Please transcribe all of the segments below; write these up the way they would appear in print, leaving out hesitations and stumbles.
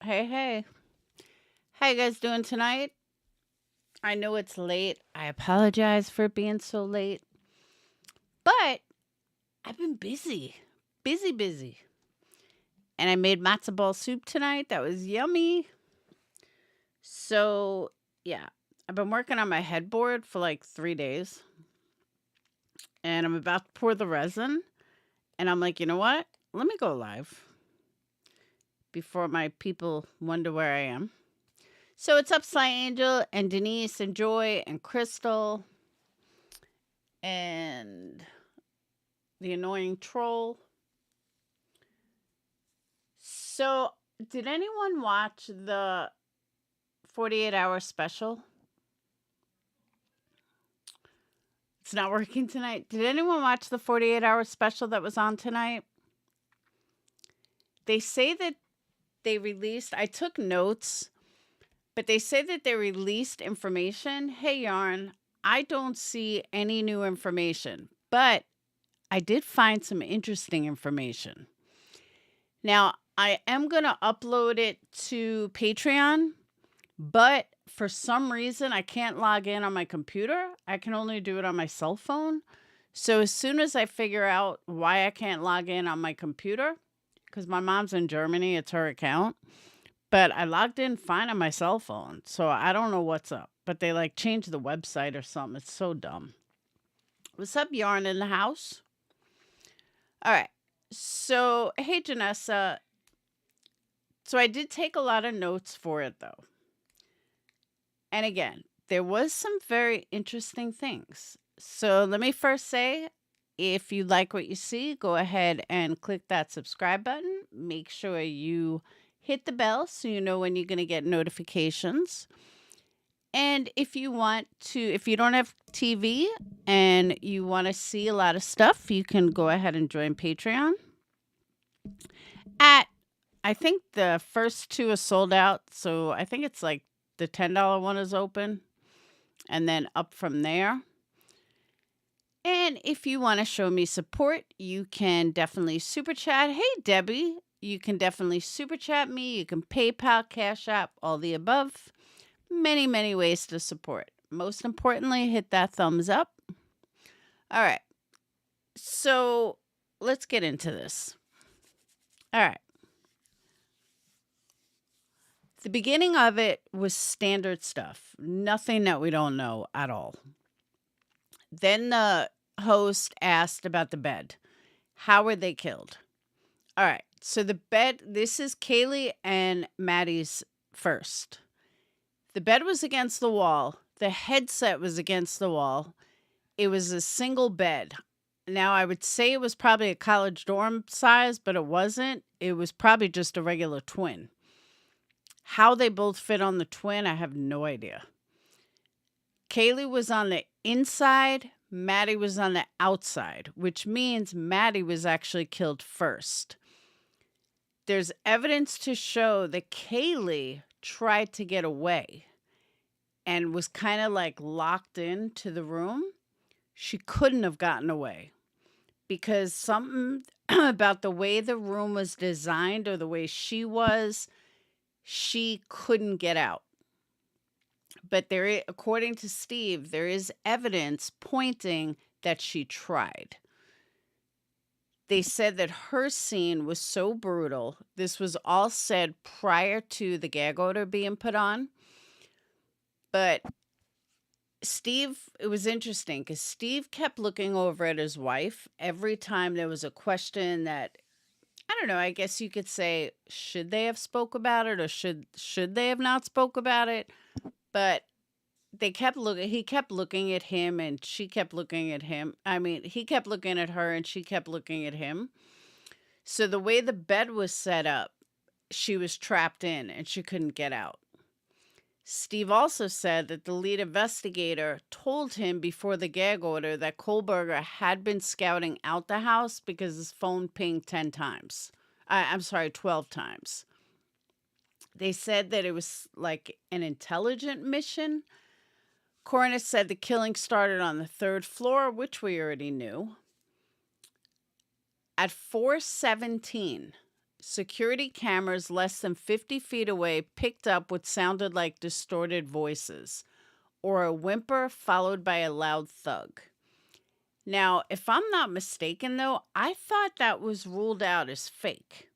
Hey, hey. How you guys doing tonight? I know it's late. I apologize for it being so late. But I've been busy. Busy, busy. And I made matzo ball soup tonight. That was yummy. So, yeah. I've been working on my headboard for like 3 days. And I'm about to pour the resin. And I'm like, you know what? Let me go live before my people wonder where I am. So it's up Sly Angel and Denise and Joy and Crystal and the annoying troll. So, did anyone watch the 48-hour special? It's not working tonight. Did anyone watch the 48-hour special that was on tonight? They say that they released, I took notes, but they say that they released information. Hey, Yarn, I don't see any new information, but I did find some interesting information. Now, I am going to upload it to Patreon, but for some reason, I can't log in on my computer. I can only do it on my cell phone. So as soon as I figure out why I can't log in on my computer, because my mom's in Germany, it's her account, but I logged in fine on my cell phone. So I don't know what's up, but they like changed the website or something. It's so dumb. What's up, Yarn in the house? All right. So, hey, Janessa. So I did take a lot of notes for it, though. And again, there was some very interesting things. So let me first say, if you like what you see, go ahead and click that subscribe button. Make sure you hit the bell so you know when you're going to get notifications. And if you want to, if you don't have TV and you want to see a lot of stuff, you can go ahead and join Patreon. I think the first two are sold out. So I think it's like the $10 one is open and then up from there. And if you want to show me support, you can definitely super chat. Hey, Debbie, you can definitely super chat me. You can PayPal, Cash App, all the above. Many, many ways to support. Most importantly, hit that thumbs up. All right. So let's get into this. All right. The beginning of it was standard stuff, nothing that we don't know at all. Then the host asked about the bed. How were they killed? All right. So the bed, this is Kaylee and Maddie's first. The bed was against the wall. The headset was against the wall. It was a single bed. Now, I would say it was probably a college dorm size, but it wasn't. It was probably just a regular twin. How they both fit on the twin, I have no idea. Kaylee was on the inside. Maddie was on the outside, which means Maddie was actually killed first. There's evidence to show that Kaylee tried to get away and was kind of like locked into the room. She couldn't have gotten away because something about the way the room was designed or the way she was, she couldn't get out. But according to Steve, there is evidence pointing that she tried. They said that her scene was so brutal. This was all said prior to the gag order being put on. But Steve, it was interesting because Steve kept looking over at his wife every time there was a question that, I don't know, I guess you could say, should they have spoke about it or should they have not spoke about it? But he kept looking at him and she kept looking at him. I mean, he kept looking at her and she kept looking at him. So the way the bed was set up, she was trapped in and she couldn't get out. Steve also said that the lead investigator told him before the gag order that Kohberger had been scouting out the house because his phone pinged 10 times. 12 times. They said that it was like an intelligent mission. Coroner said the killing started on the 3rd floor, which we already knew. At 4:17, security cameras less than 50 feet away picked up what sounded like distorted voices or a whimper followed by a loud thug. Now, if I'm not mistaken, though, I thought that was ruled out as fake.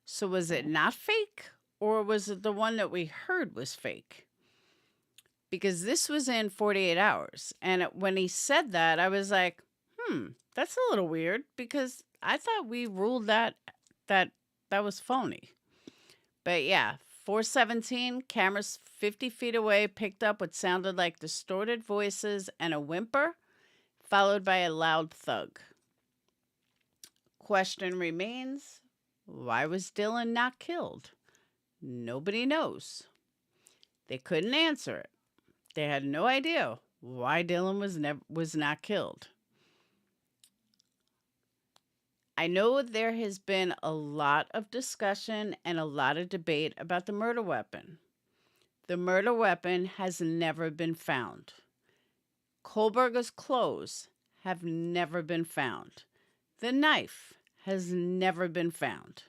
So was it not fake, or was it the one that we heard was fake? Because this was in 48 hours. And when he said that, I was like, that's a little weird, because I thought we ruled that was phony. But yeah, 417, cameras 50 feet away picked up what sounded like distorted voices and a whimper, followed by a loud thug. Question remains, why was Dylan not killed? Nobody knows. They couldn't answer it. They had no idea why Dylan was not killed. I know there has been a lot of discussion and a lot of debate about the murder weapon. The murder weapon has never been found. Kohberger's clothes have never been found. The knife has never been found.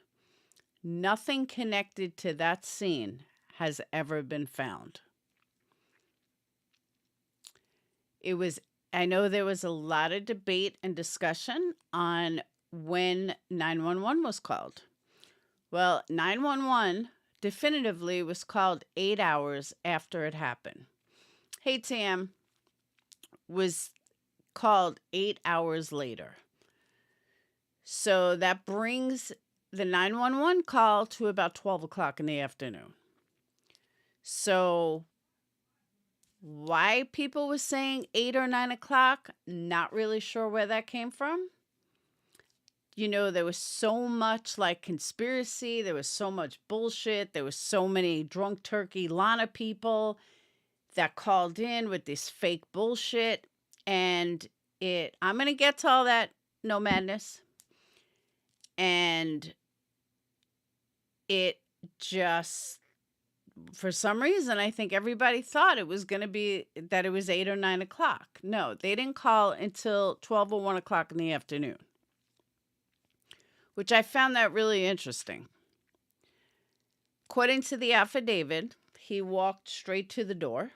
Nothing connected to that scene has ever been found. I know there was a lot of debate and discussion on when 911 was called. Well, 911 definitively was called 8 hours after it happened. Hey, Tam was called 8 hours later. So that brings the 911 call to about 12 o'clock in the afternoon. So why people were saying 8 or 9 o'clock, not really sure where that came from. You know, there was so much like conspiracy. There was so much bullshit. There was so many drunk turkey Lana people that called in with this fake bullshit. And I'm going to get to all that, no madness. And it just, for some reason, I think everybody thought it was going to be that it was 8 or 9 o'clock. No, they didn't call until 12 or 1 o'clock in the afternoon, which I found that really interesting. According to the affidavit, he walked straight to the door.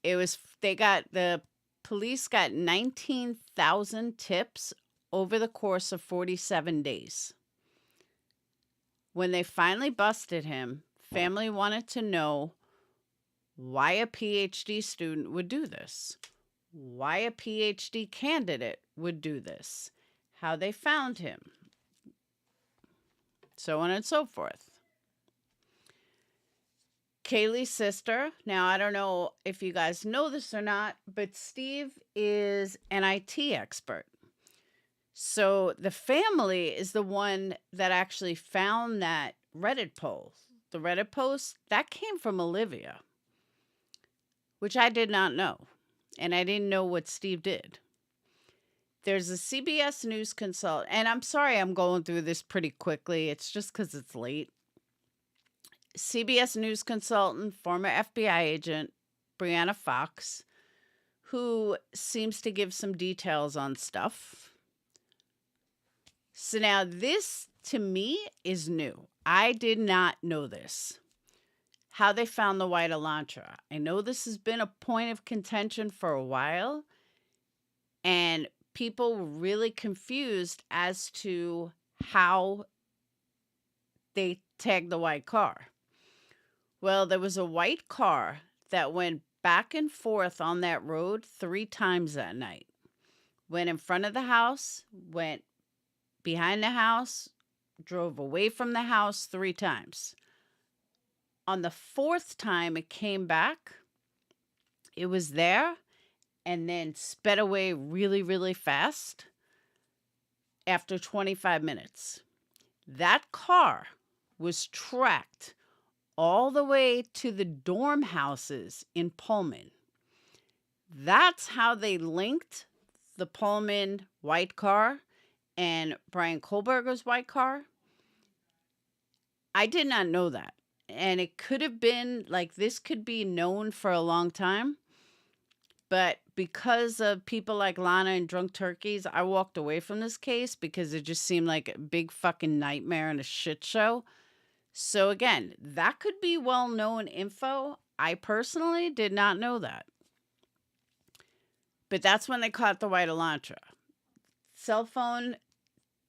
The police got 19,000 tips over the course of 47 days. When they finally busted him, family wanted to know why a PhD student would do this, why a PhD candidate would do this, how they found him, so on and so forth. Kaylee's sister, now I don't know if you guys know this or not, but Steve is an IT expert. So the family is the one that actually found that Reddit post. The Reddit post, that came from Olivia, which I did not know. And I didn't know what Steve did. There's a CBS News consultant, and I'm sorry I'm going through this pretty quickly. It's just because it's late. CBS News consultant, former FBI agent, Brianna Fox, who seems to give some details on stuff. So now this, to me, is new. I did not know this. How they found the white Elantra. I know this has been a point of contention for a while, and people were really confused as to how they tagged the white car. Well, there was a white car that went back and forth on that road 3 times that night. Went in front of the house, went behind the house, drove away from the house 3 times. On the 4th time it came back, it was there, and then sped away really, really fast after 25 minutes. That car was tracked all the way to the dorm houses in Pullman. That's how they linked the Pullman white car and Bryan Kohberger's white car. I did not know that. And it could have been, like, this could be known for a long time. But because of people like Lana and Drunk Turkeys, I walked away from this case because it just seemed like a big fucking nightmare and a shit show. So again, that could be well-known info. I personally did not know that. But that's when they caught the white Elantra. Cell phone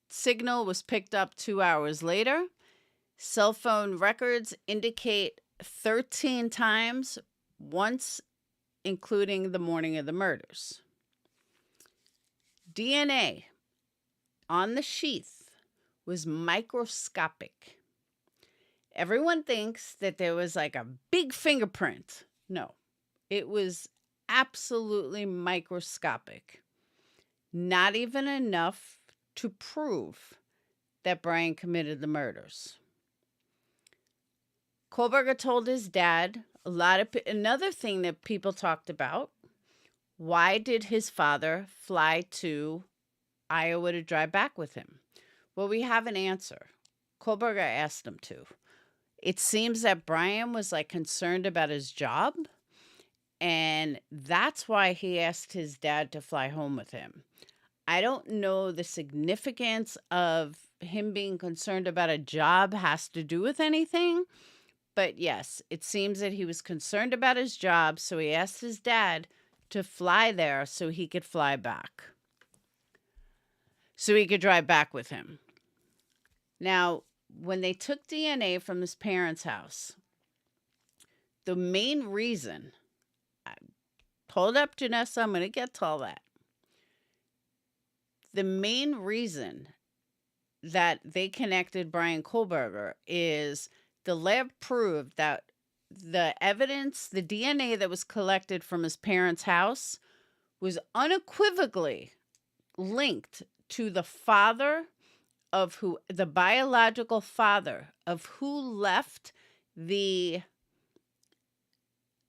signal was picked up 2 hours later. Cell phone records indicate 13 times, once including the morning of the murders. DNA on the sheath was microscopic. Everyone thinks that there was like a big fingerprint. No, it was absolutely microscopic. Not even enough to prove that Bryan committed the murders. Kohberger told his dad another thing that people talked about. Why did his father fly to Iowa to drive back with him? Well, we have an answer. Kohberger asked him to. It seems that Bryan was like concerned about his job, and that's why he asked his dad to fly home with him. I don't know the significance of him being concerned about a job has to do with anything, but yes, it seems that he was concerned about his job, so he asked his dad to fly there so he could fly back. So he could drive back with him. Now, when they took DNA from his parents' house, the main reason, hold up, Janessa, I'm going to get to all that. The main reason that they connected Bryan Kohberger is the lab proved that the evidence, the DNA that was collected from his parents' house was unequivocally linked to the biological father of who left the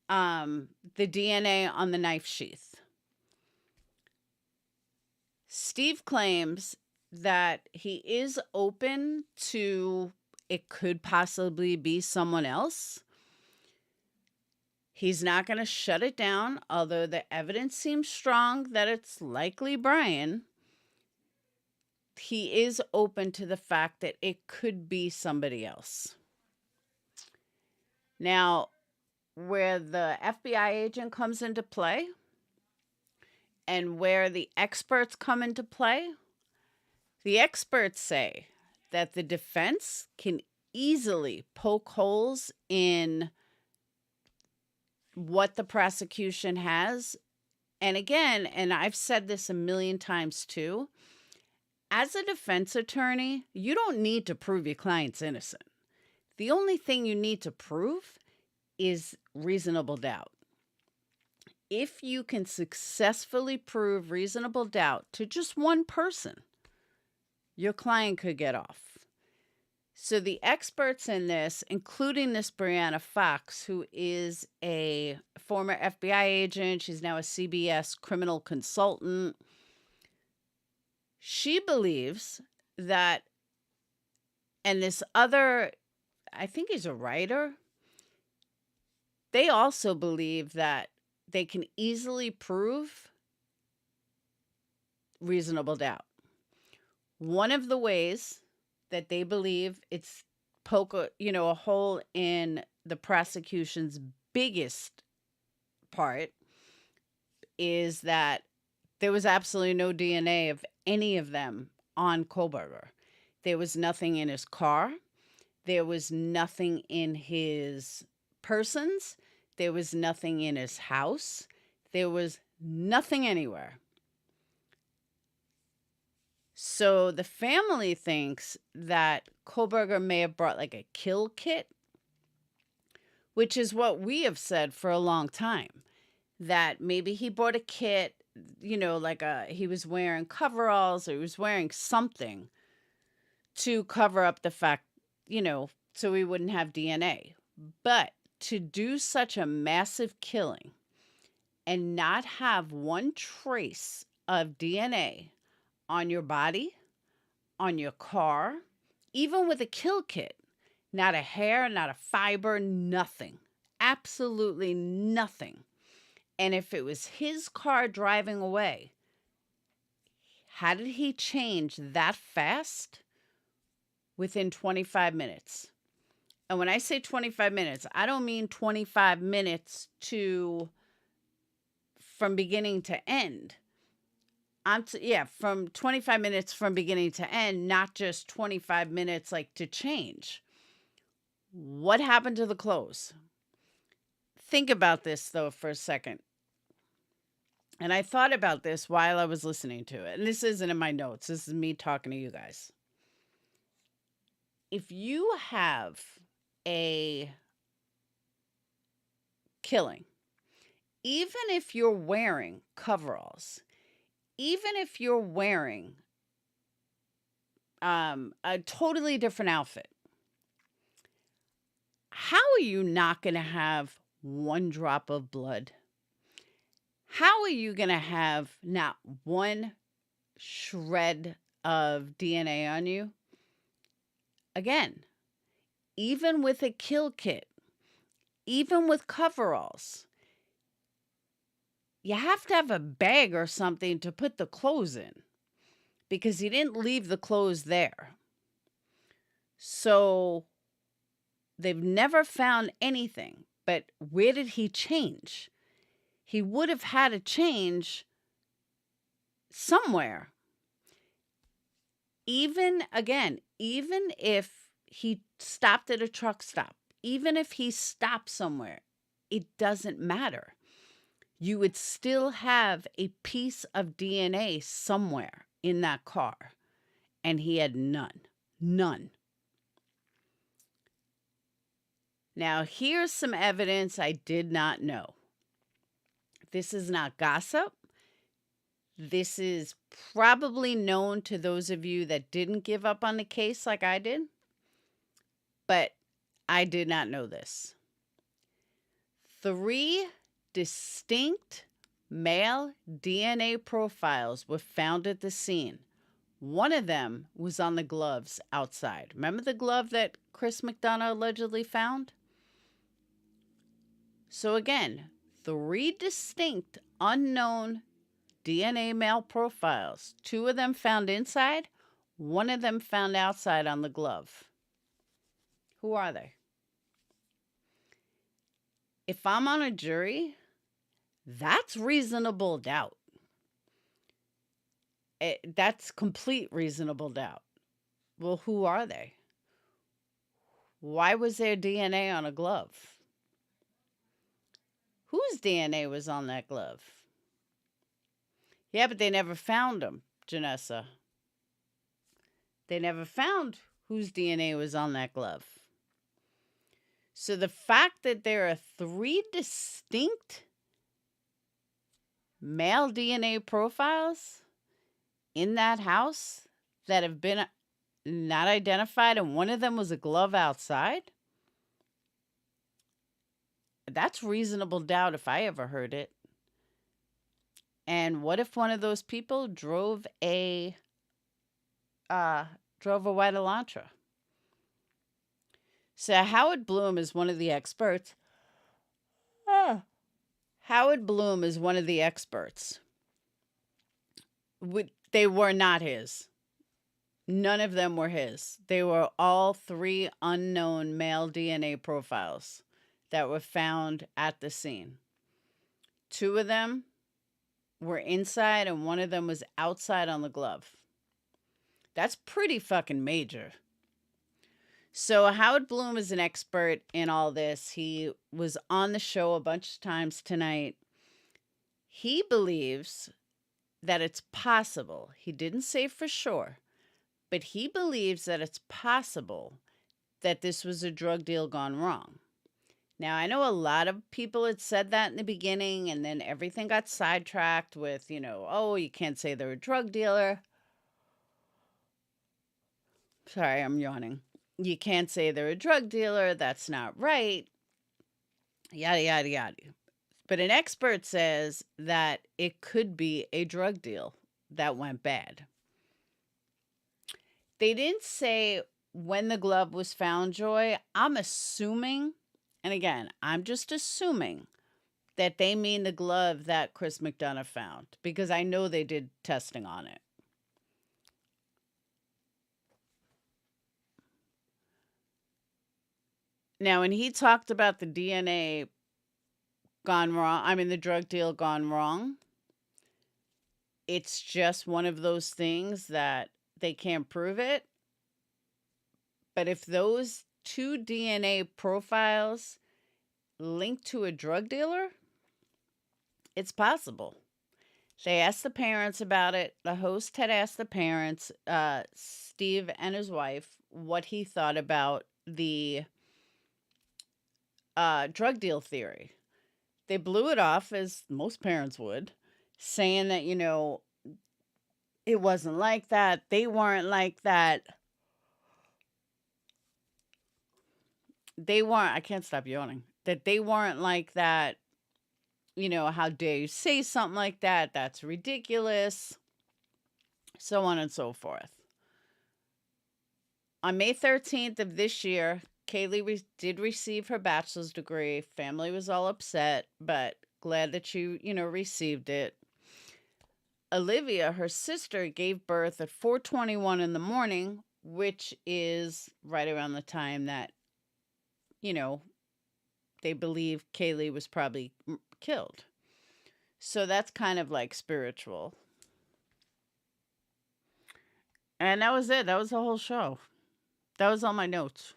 DNA on the knife sheath. Steve claims that he is open to it could possibly be someone else. He's not going to shut it down, although the evidence seems strong that it's likely Bryan. He is open to the fact that it could be somebody else. Now, where the FBI agent comes into play and where the experts come into play, the experts say that the defense can easily poke holes in what the prosecution has. And again, and I've said this a million times too, as a defense attorney, you don't need to prove your client's innocent. The only thing you need to prove is reasonable doubt. If you can successfully prove reasonable doubt to just one person, your client could get off. So the experts in this, including this Brianna Fox, who is a former FBI agent, she's now a CBS criminal consultant, she believes that, and this other, I think he's a writer, they also believe that they can easily prove reasonable doubt. One of the ways that they believe it's a hole in the prosecution's biggest part is that there was absolutely no DNA of any of them on Kohberger. There was nothing in his car. There was nothing in his persons. There was nothing in his house. There was nothing anywhere. So the family thinks that Kohberger may have brought like a kill kit, which is what we have said for a long time, that maybe he bought a kit, he was wearing coveralls or he was wearing something to cover up the fact, so he wouldn't have DNA. But to do such a massive killing and not have one trace of DNA on your body, on your car, even with a kill kit, not a hair, not a fiber, nothing, absolutely nothing. And if it was his car driving away, how did he change that fast within 25 minutes? And when I say 25 minutes, I don't mean 25 minutes from beginning to end. From 25 minutes from beginning to end, not just 25 minutes like to change. What happened to the clothes? Think about this though for a second. And I thought about this while I was listening to it. And this isn't in my notes. This is me talking to you guys. If you have a killing, even if you're wearing coveralls, even if you're wearing a totally different outfit, how are you not going to have one drop of blood? How are you going to have not one shred of DNA on you? Again, even with a kill kit, even with coveralls, you have to have a bag or something to put the clothes in because he didn't leave the clothes there. So they've never found anything. But where did he change? He would have had to change somewhere. Even if he stopped at a truck stop, even if he stopped somewhere, it doesn't matter. You would still have a piece of DNA somewhere in that car. And he had none. None. Now, here's some evidence I did not know. This is not gossip. This is probably known to those of you that didn't give up on the case like I did. But I did not know this. 3 distinct male DNA profiles were found at the scene. One of them was on the gloves outside. Remember the glove that Chris McDonough allegedly found? So again, 3 distinct unknown DNA male profiles. 2 of them found inside, 1 of them found outside on the glove. Who are they? If I'm on a jury, that's reasonable doubt. That's complete reasonable doubt. Well, who are they? Why was there DNA on a glove? Whose DNA was on that glove? Yeah, but they never found him, Janessa. They never found whose DNA was on that glove. So the fact that there are 3 distinct male DNA profiles in that house that have been not identified, and one of them was a glove outside, that's reasonable doubt if I ever heard it. And what if one of those people drove a white Elantra? So Howard Bloom is one of the experts. Howard Bloom is one of the experts. They were not his. None of them were his. They were all 3 unknown male DNA profiles that were found at the scene. 2 of them were inside and 1 of them was outside on the glove. That's pretty fucking major. So Howard Bloom is an expert in all this. He was on the show a bunch of times tonight. He believes that it's possible. He didn't say for sure, but he believes that it's possible that this was a drug deal gone wrong. Now, I know a lot of people had said that in the beginning, and then everything got sidetracked with, oh, you can't say they're a drug dealer. Sorry, I'm yawning. You can't say they're a drug dealer. That's not right. Yada, yada, yada. But an expert says that it could be a drug deal that went bad. They didn't say when the glove was found, Joy. I'm assuming, and again, I'm just assuming that they mean the glove that Chris McDonough found, because I know they did testing on it. Now, when he talked about the DNA gone wrong, I mean, the drug deal gone wrong, it's just one of those things that they can't prove it. But if those two DNA profiles link to a drug dealer, it's possible. They asked the parents about it. The host had asked the parents, Steve and his wife, what he thought about the drug deal theory. They blew it off, as most parents would, saying that, it wasn't like that. They weren't like that. I can't stop yawning, that they weren't like that. How dare you say something like that? That's ridiculous. So on and so forth. On May 13th of this year, Kaylee did receive her bachelor's degree. Family was all upset, but glad that she, received it. Olivia, her sister, gave birth at 4:21 in the morning, which is right around the time that, they believe Kaylee was probably killed. So that's kind of like spiritual. And that was it. That was the whole show. That was all my notes.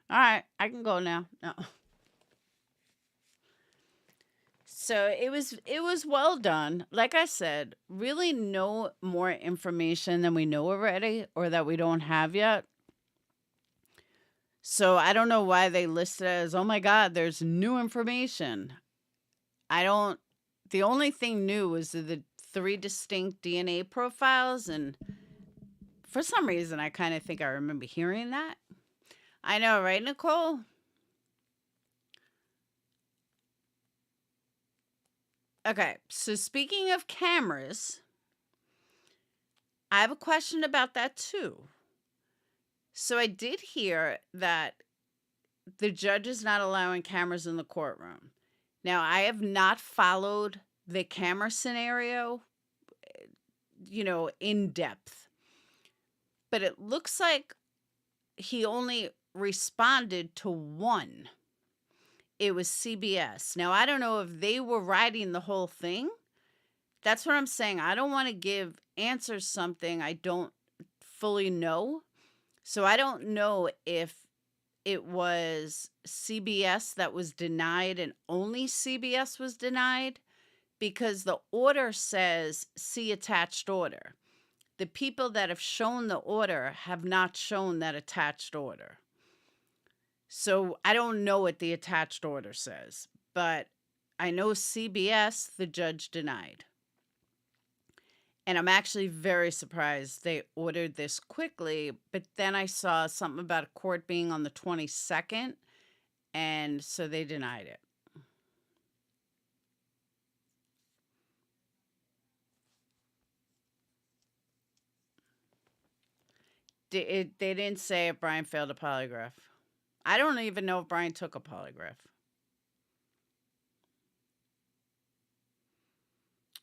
All right, I can go now. No. So it was well done. Like I said, really no more information than we know already or that we don't have yet. So I don't know why they listed it as, oh my God, there's new information. The only thing new was the 3 distinct DNA profiles. And for some reason, I kind of think I remember hearing that. I know, right, Nicole? Okay, so speaking of cameras, I have a question about that too. So I did hear that the judge is not allowing cameras in the courtroom. Now, I have not followed the camera scenario, in depth, but it looks like he only responded to one. It was CBS. Now, I don't know if they were writing the whole thing. That's what I'm saying. I don't want to answers something I don't fully know. So I don't know if it was CBS that was denied and only CBS was denied, because the order says see attached order. The people that have shown the order have not shown that attached order. So I don't know what the attached order says, but I know CBS, the judge denied. And I'm actually very surprised they ordered this quickly, but then I saw something about a court being on the 22nd, and so they denied it. They didn't say if Bryan failed a polygraph. I don't even know if Bryan took a polygraph.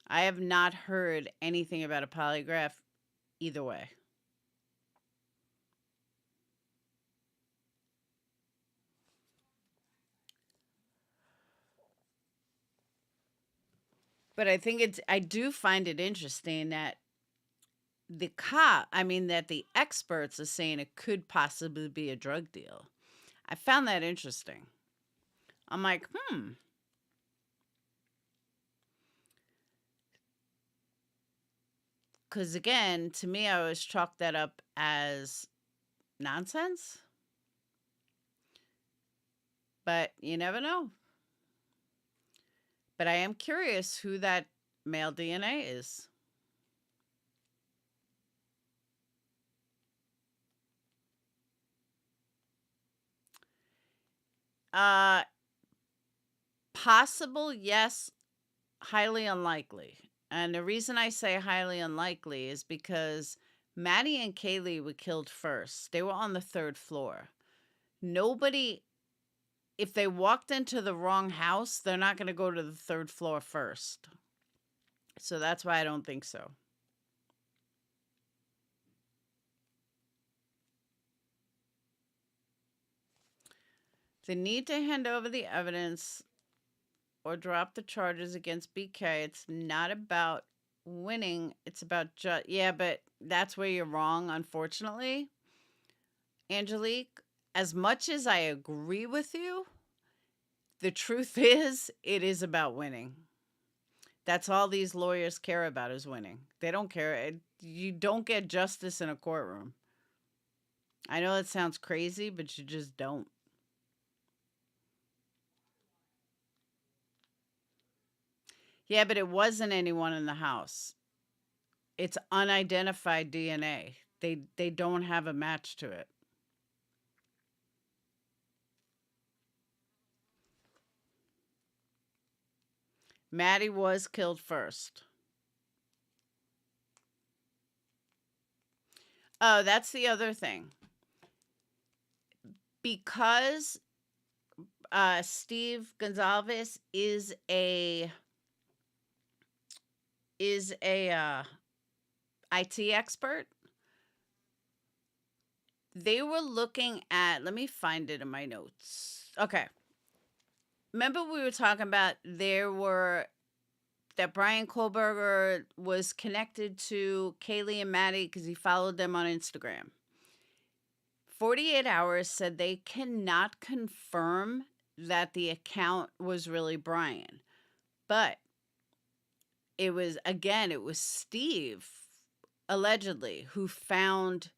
I have not heard anything about a polygraph either way. But I do find it interesting that that the experts are saying it could possibly be a drug deal. I found that interesting. I'm like, because again, to me, I always chalk that up as nonsense. But you never know. But I am curious who that male DNA is. Uh, Possible, yes. Highly unlikely. And the reason I say highly unlikely is because Maddie and Kaylee were killed first. They were on the 3rd floor. Nobody if they walked into the wrong house, they're not going to go to the third floor first. So that's why I don't think so. The need to hand over the evidence or drop the charges against BK, it's not about winning. It's about yeah, but that's where you're wrong, unfortunately. Angelique, as much as I agree with you, the truth is it is about winning. That's all these lawyers care about is winning. They don't care. You don't get justice in a courtroom. I know it sounds crazy, but you just don't. Yeah, but it wasn't anyone in the house. It's unidentified DNA. They don't have a match to it. Maddie was killed first. Oh, that's the other thing. Because Steve Gonzalez is a IT expert. They were looking at, let me find it in my notes. Okay. Remember we were talking about that Bryan Kohberger was connected to Kaylee and Maddie because he followed them on Instagram. 48 Hours said they cannot confirm that the account was really Bryan. But it was Steve, allegedly, who found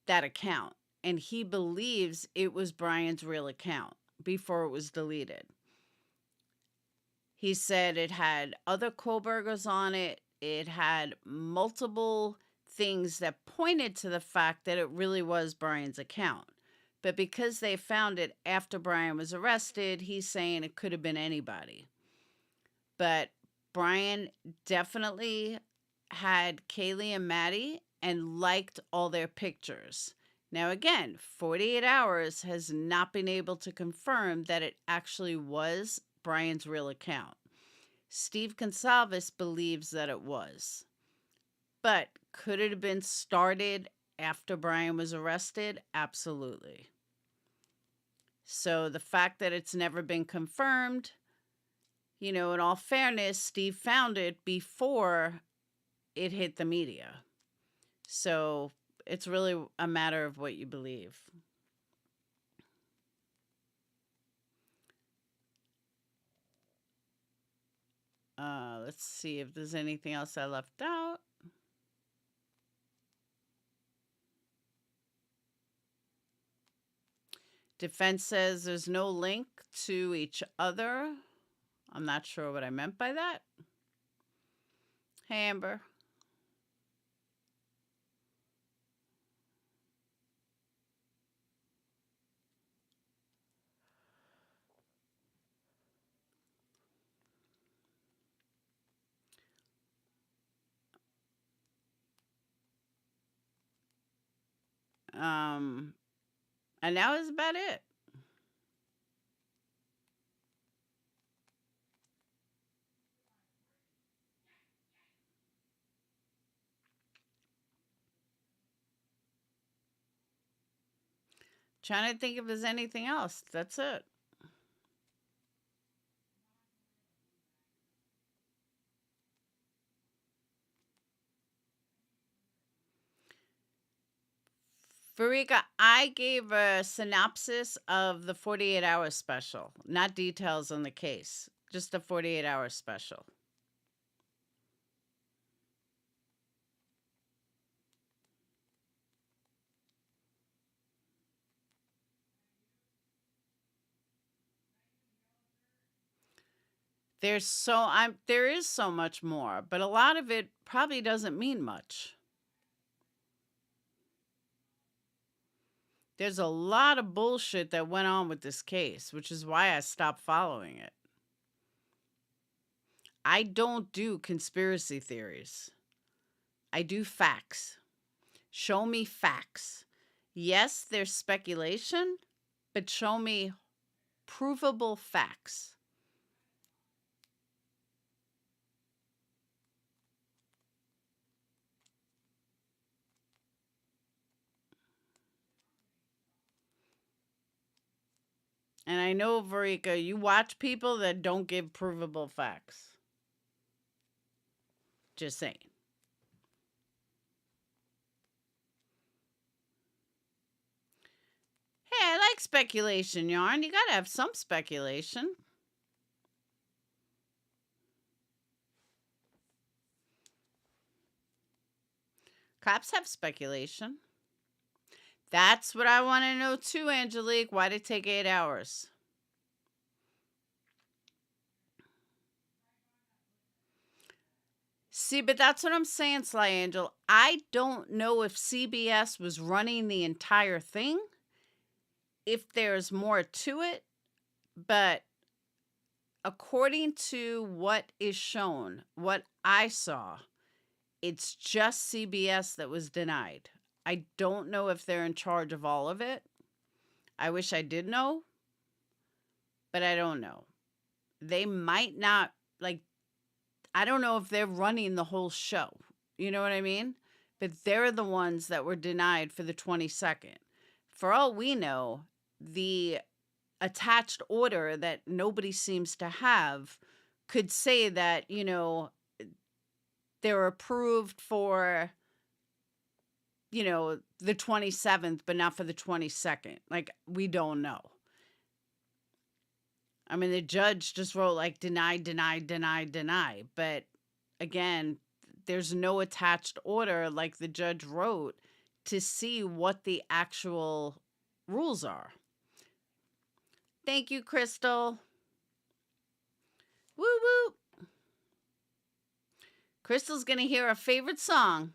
that account. And he believes it was Bryan's real account before it was deleted. He said it had other Kohbergers on it. It had multiple things that pointed to the fact that it really was Bryan's account. But because they found it after Bryan was arrested, he's saying it could have been anybody. But Bryan definitely had Kaylee and Maddie and liked all their pictures. Now, again, 48 Hours has not been able to confirm that it actually was Bryan's real account. Steve Gonzalez believes that it was. But could it have been started after Bryan was arrested? Absolutely. So the fact that it's never been confirmed, in all fairness, Steve found it before it hit the media. So it's really a matter of what you believe. Let's see if there's anything else I left out. Defense says there's no link to each other. I'm not sure what I meant by that. Hey, Amber. And that was about it. Trying to think if there's anything else. That's it. Farika, I gave a synopsis of the 48 hour special, not details on the case, just a 48 hour special. There is so much more, but a lot of it probably doesn't mean much. There's a lot of bullshit that went on with this case, which is why I stopped following it. I don't do conspiracy theories. I do facts. Show me facts. Yes, there's speculation, but show me provable facts. And I know, Verika, you watch people that don't give provable facts. Just saying. Hey, I like speculation, Yarn. You gotta have some speculation. Cops have speculation. That's what I want to know too, Angelique. Why did it take 8 hours? See, but that's what I'm saying, Sly Angel. I don't know if CBS was running the entire thing, if there's more to it, but according to what is shown, what I saw, it's just CBS that was denied. I don't know if they're in charge of all of it. I wish I did know, but I don't know. They might not, like, I don't know if they're running the whole show. You know what I mean? But they're the ones that were denied for the 22nd. For all we know, the attached order that nobody seems to have could say that, they're approved for, the 27th, but not for the 22nd. Like, we don't know. I mean, the judge just wrote like deny, deny, deny, deny. But again, there's no attached order like the judge wrote to see what the actual rules are. Thank you, Crystal. Woo woo. Crystal's going to hear a favorite song.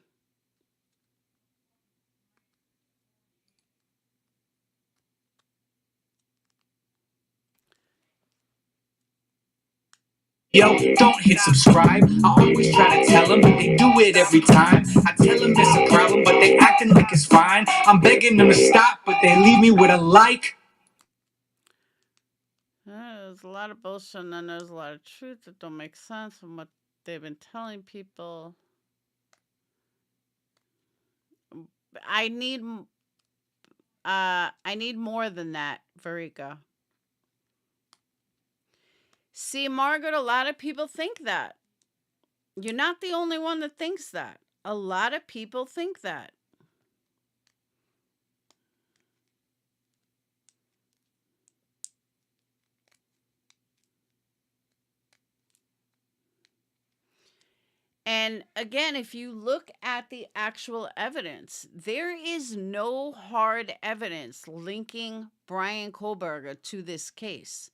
Yo, don't hit subscribe. I always try to tell them, but they do it every time. I tell them it's a problem, but they acting like it's fine. I'm begging them to stop, but they leave me with a like. There's a lot of bullshit and then there's a lot of truth that don't make sense from what they've been telling people. I need more than that, Verika. See, Margaret, a lot of people think that. You're not the only one that thinks that. A lot of people think that. And again, if you look at the actual evidence, there is no hard evidence linking Bryan Kohberger to this case.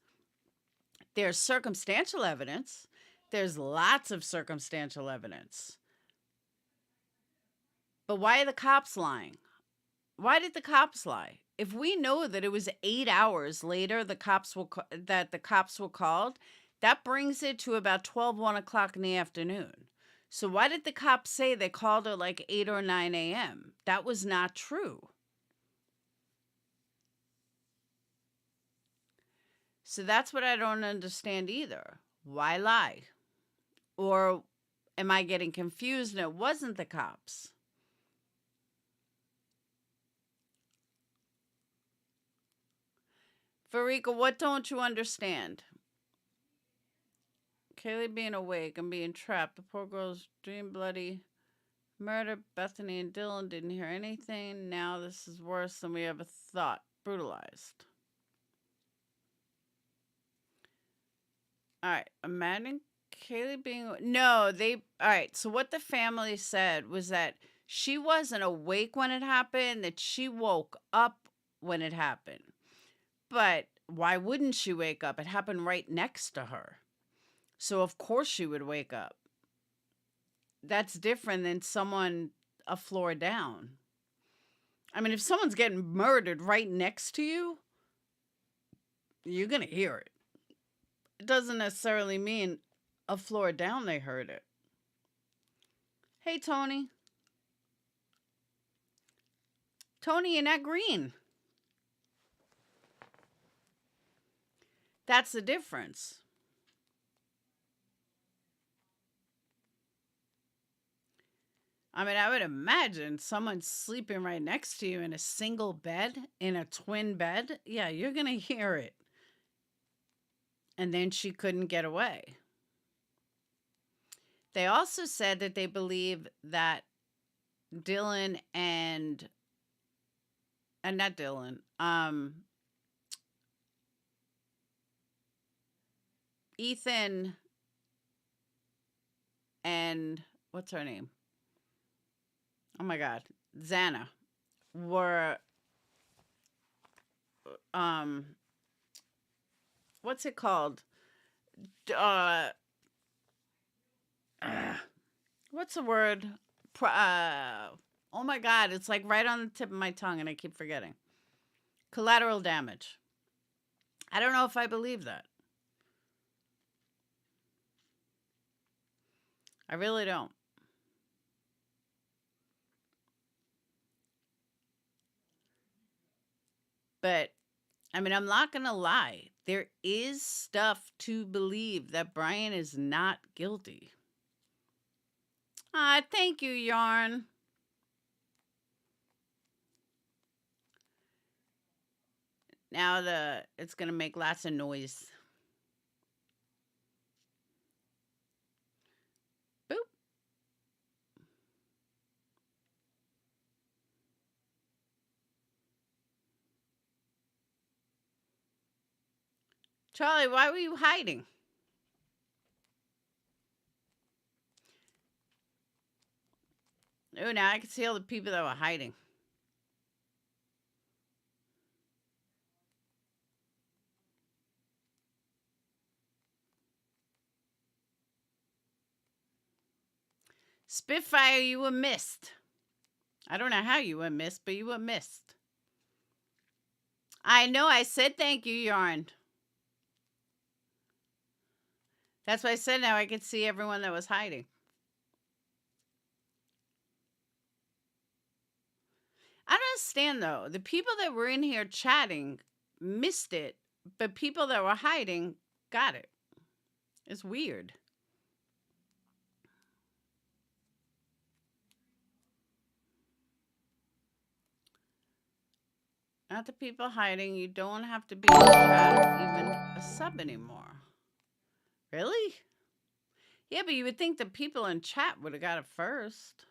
There's circumstantial evidence. There's lots of circumstantial evidence. But why are the cops lying? Why did the cops lie? If we know that it was 8 hours later that the cops were called, that brings it to about 1 o'clock in the afternoon. So why did the cops say they called her like 8 or 9 a.m.? That was not true. So that's what I don't understand either. Why lie? Or am I getting confused and it wasn't the cops? Verika, what don't you understand? Kaylee being awake and being trapped. The poor girl's dream bloody murder. Bethany and Dylan didn't hear anything. Now this is worse than we ever thought. Brutalized. All right. Imagine Kaylee being... No, they... All right. So what the family said was that she wasn't awake when it happened, that she woke up when it happened. But why wouldn't she wake up? It happened right next to her. So of course she would wake up. That's different than someone a floor down. I mean, if someone's getting murdered right next to you, you're going to hear it. It doesn't necessarily mean a floor down they heard it. Hey, Tony. Tony, you're not green. That's the difference. I mean, I would imagine someone sleeping right next to you in a single bed, in a twin bed. Yeah, you're going to hear it. And then she couldn't get away. They also said that they believe that Dylan and not Dylan, Ethan and what's her name? Oh my God, Xana were um what's it called? Uh, what's the word? Oh my God, it's like right on the tip of my tongue, and I keep forgetting. Collateral damage. I don't know if I believe that. I really don't. But I mean, I'm not going to lie. There is stuff to believe that Bryan is not guilty. Ah, thank you, Yarn. Now it's going to make lots of noise. Boop. Charlie, why were you hiding? Oh, now I can see all the people that were hiding. Spitfire, you were missed. I don't know how you were missed, but you were missed. I know, I said thank you, Yarn. That's why I said now I could see everyone that was hiding. I don't understand though. The people that were in here chatting missed it, but people that were hiding got it. It's weird. Not the people hiding. You don't have to be in chat or even a sub anymore. Really? Yeah, but you would think the people in chat would have got it first.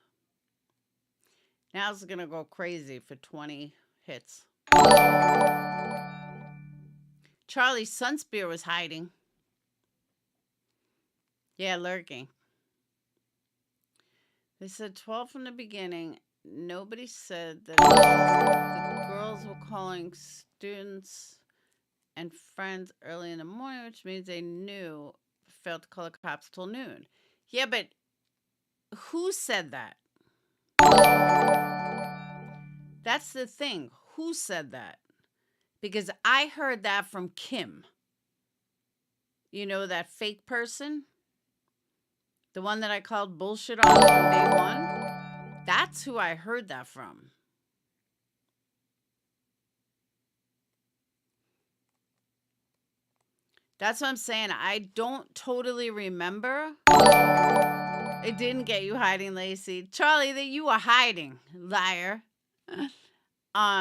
Now it's going to go crazy for 20 hits. Charlie Sunspear was hiding. Yeah, lurking. They said 12 from the beginning. Nobody said that the girls were calling students and friends early in the morning, which means they knew, failed to call the cops till noon. Yeah, but who said that? That's the thing. Who said that? Because I heard that from Kim. You know, that fake person? The one that I called bullshit on from day one? That's who I heard that from. That's what I'm saying. I don't totally remember. It didn't get you hiding, Lacey. Charlie, that you were hiding, liar. I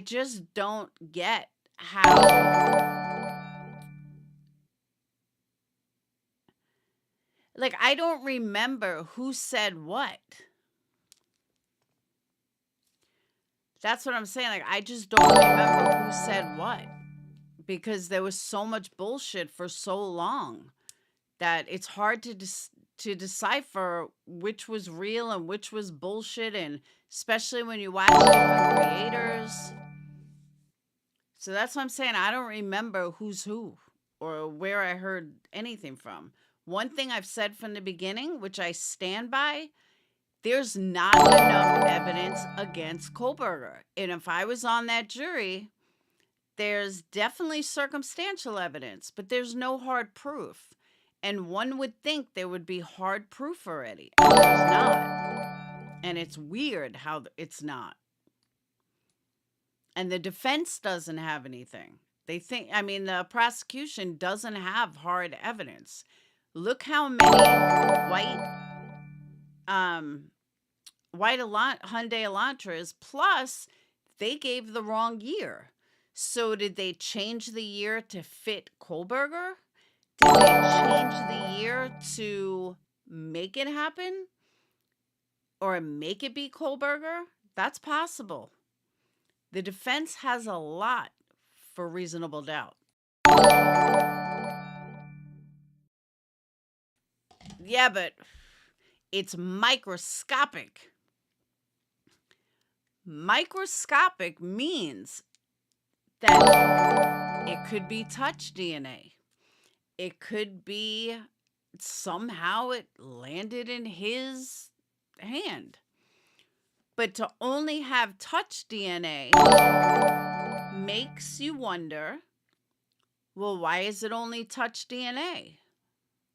just don't get how, like, I don't remember who said what. That's what I'm saying. Like, I just don't remember who said what, because there was so much bullshit for so long that it's hard to decipher which was real and which was bullshit, and especially when you watch different creators. So that's what I'm saying. I don't remember who's who or where I heard anything from. One thing I've said from the beginning, which I stand by, there's not enough evidence against Kohberger. And if I was on that jury, there's definitely circumstantial evidence, but there's no hard proof. And one would think there would be hard proof already. And there's not. And it's weird how it's not. And the defense doesn't have anything. They think, I mean, the prosecution doesn't have hard evidence. Look how many um, Hyundai Elantras, plus they gave the wrong year. So did they change the year to fit Kohberger? Did they change the year to make it happen? Or make it be Kohberger? That's possible. The defense has a lot for reasonable doubt. Yeah, but it's microscopic. Microscopic means that it could be touch DNA. It could be somehow it landed in his hand. But to only have touch DNA makes you wonder, well, why is it only touch DNA?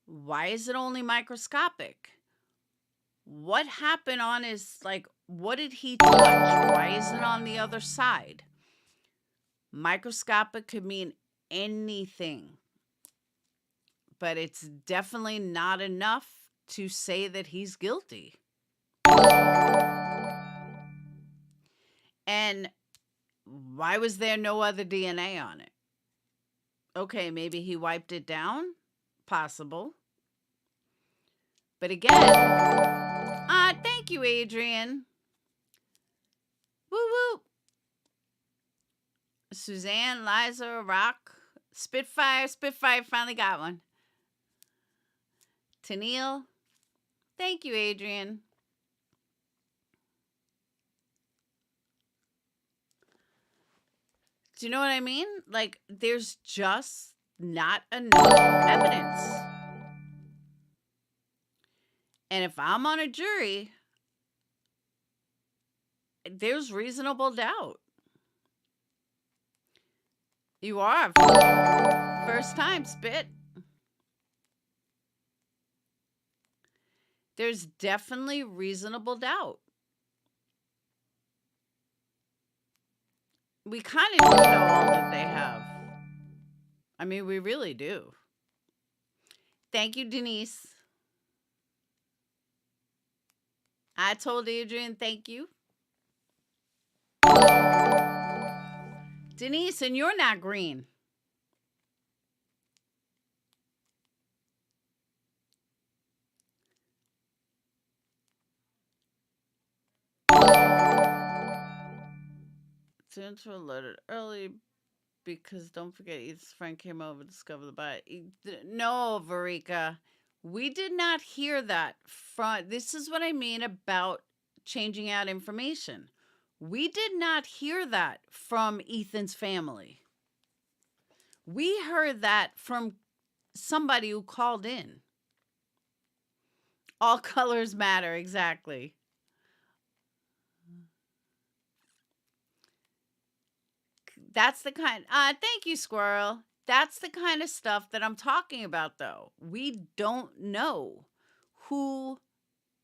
Why is it only microscopic? What happened on his, like, what did he touch? Why isn't it on the other side? Microscopic could mean anything, but it's definitely not enough to say that he's guilty. And why was there no other DNA on it? Okay, maybe he wiped it down. Possible. But again, thank you, Adrian. Woo woo. Suzanne, Liza, Rock, Spitfire finally got one. Tennille, thank you, Adrian. Do you know what I mean? Like, there's just not enough evidence. And if I'm on a jury, there's reasonable doubt. You are. First time, Spit. There's definitely reasonable doubt. We kind of do know all that they have. I mean, we really do. Thank you, Denise. I told Adrian, thank you. Denise, and you're not green. Central alerted early because don't forget Ethan's friend came over to discover the body. No, Varika. We did not hear that from. This is what I mean about changing out information. We did not hear that from Ethan's family. We heard that from somebody who called in. All colors matter, exactly. That's the kind. Thank you, Squirrel. That's the kind of stuff that I'm talking about, though. We don't know who.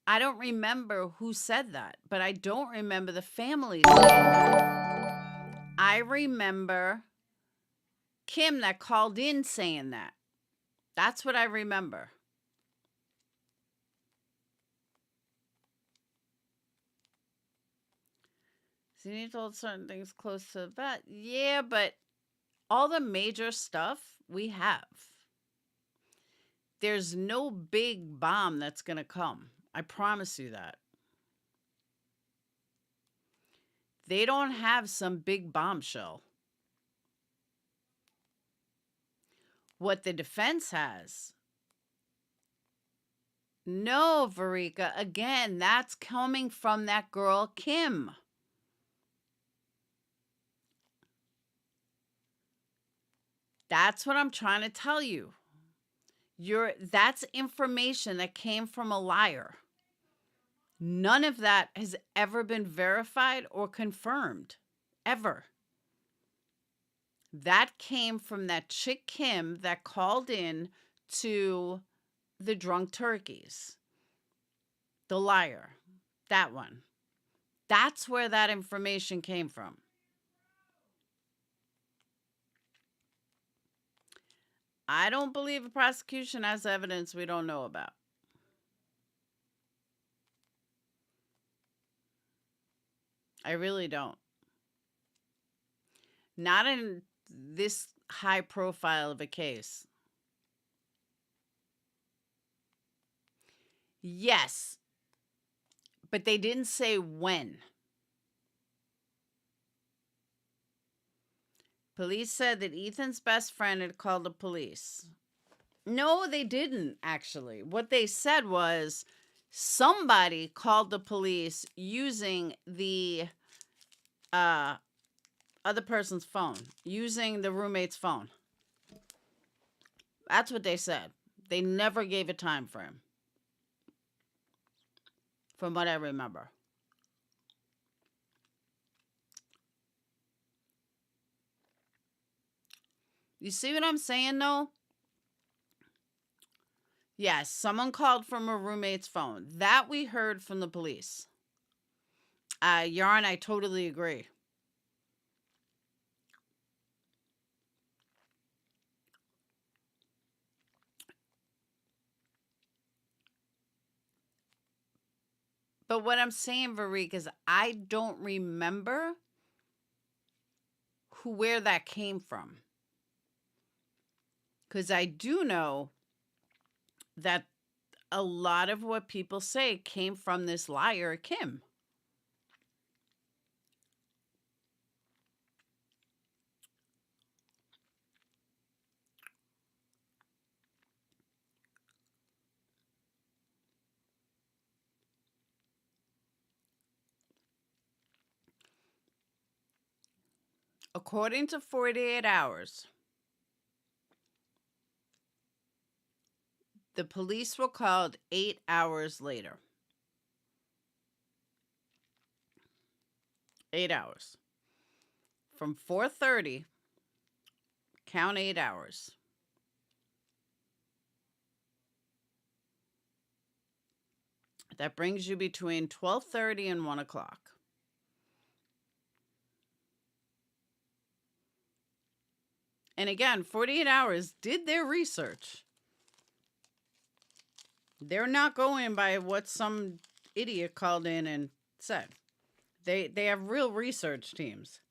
I don't remember who said that, but I don't remember the family saying that. I remember Kim that called in saying that. That's what I remember. So you need to hold certain things close to the vet. Yeah, but all the major stuff we have. There's no big bomb that's going to come. I promise you that. They don't have some big bombshell. What the defense has. No, Varika. Again, that's coming from that girl, Kim. That's what I'm trying to tell you. That's information that came from a liar. None of that has ever been verified or confirmed. Ever. That came from that chick Kim that called in to the drunk turkeys. The liar. That one. That's where that information came from. I don't believe a prosecution has evidence we don't know about. I really don't. Not in this high profile of a case. Yes, but they didn't say when. Police said that Ethan's best friend had called the police. No, they didn't, actually. What they said was somebody called the police using the other person's phone, using the roommate's phone. That's what they said. They never gave a time frame, from what I remember. You see what I'm saying, though? Yes, someone called from a roommate's phone. That we heard from the police. Yarn, I totally agree. But what I'm saying, Varik, is I don't remember where that came from. Because I do know that a lot of what people say came from this liar, Kim. According to 48 Hours, the police were called 8 hours later. 8 hours. From 4:30, count 8 hours. That brings you between 12:30 and 1 o'clock. And again, 48 Hours did their research. They're not going by what some idiot called in and said. They have real research teams.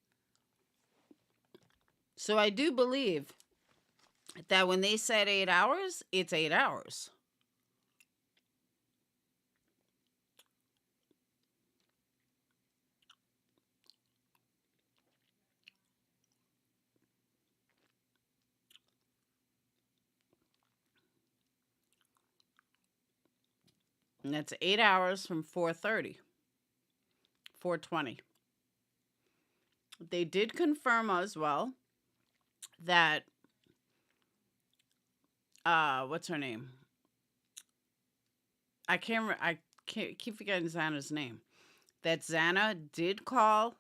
So I do believe that when they said 8 hours, it's 8 hours. And that's 8 hours from 4:30. 4:20. They did confirm as well that what's her name? I can't keep forgetting Xana's name. That Xana did call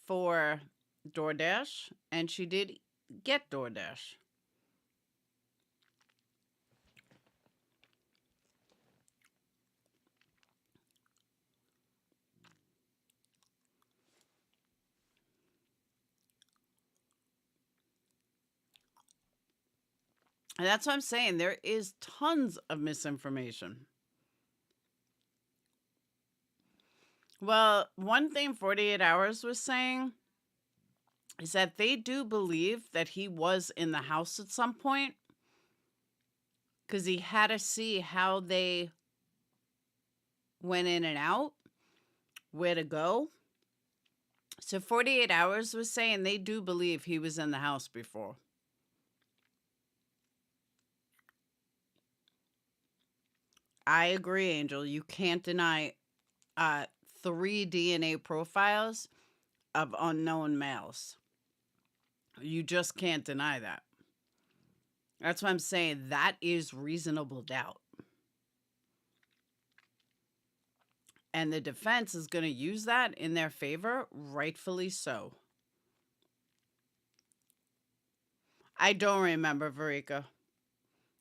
for DoorDash and she did get DoorDash. And that's what I'm saying. There is tons of misinformation. Well, one thing 48 Hours was saying is that they do believe that he was in the house at some point because he had to see how they went in and out, where to go. So 48 Hours was saying they do believe he was in the house before. I agree, Angel. You can't deny 3 DNA profiles of unknown males. You just can't deny that. That's what I'm saying. That is reasonable doubt. And the defense is going to use that in their favor, rightfully so. I don't remember, Varika.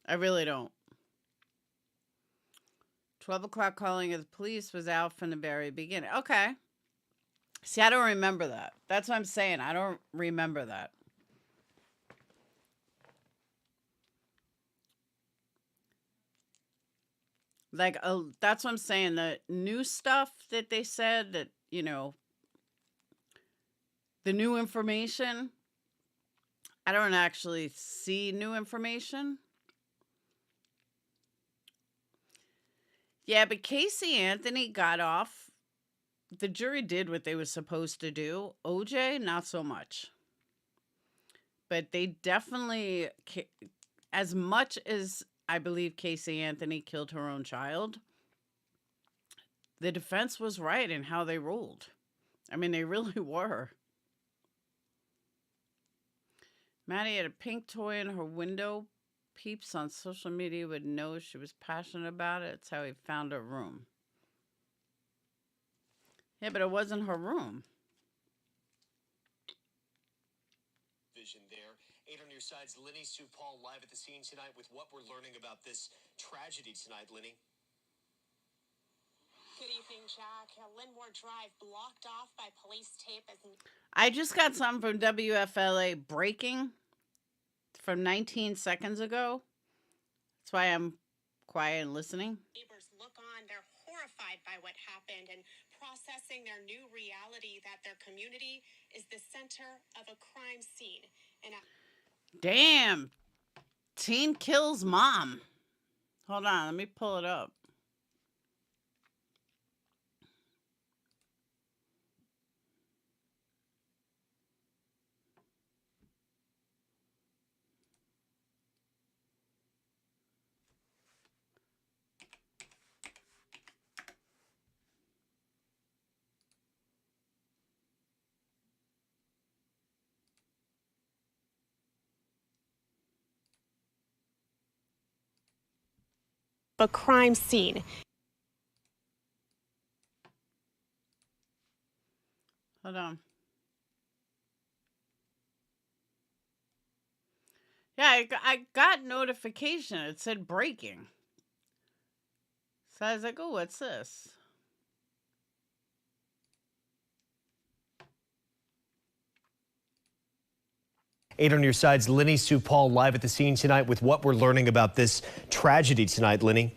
I really don't. 12 o'clock calling of the police was out from the very beginning. Okay. See, I don't remember that. That's what I'm saying. I don't remember that. Like, that's what I'm saying. The new stuff that they said that, the new information, I don't actually see new information. Yeah, but Casey Anthony got off. The jury did what they were supposed to do. OJ, not so much. But they definitely, as much as I believe Casey Anthony killed her own child, the defense was right in how they ruled. I mean, they really were. Maddie had a pink toy in her window. Peeps on social media would know she was passionate about it. It's how he found her room. Yeah, but it wasn't her room. Vision there. 8 on your sides, Lenny Sue Paul live at the scene tonight with what we're learning about this tragedy tonight, Lenny. Good evening, Jack. Linmore Drive blocked off by police tape as... I just got something from WFLA breaking from 19 seconds ago. That's why I'm quiet and listening. Neighbors look on. They're horrified by what happened and processing their new reality that their community is the center of a crime scene. And damn. Teen kills mom. Hold on, let me pull it up. a crime scene. Hold on. Yeah, I got notification. It said breaking. So I was like, oh, what's this? Eight on your sides, Lenny Sue Paul live at the scene tonight with what we're learning about this tragedy tonight, Lenny.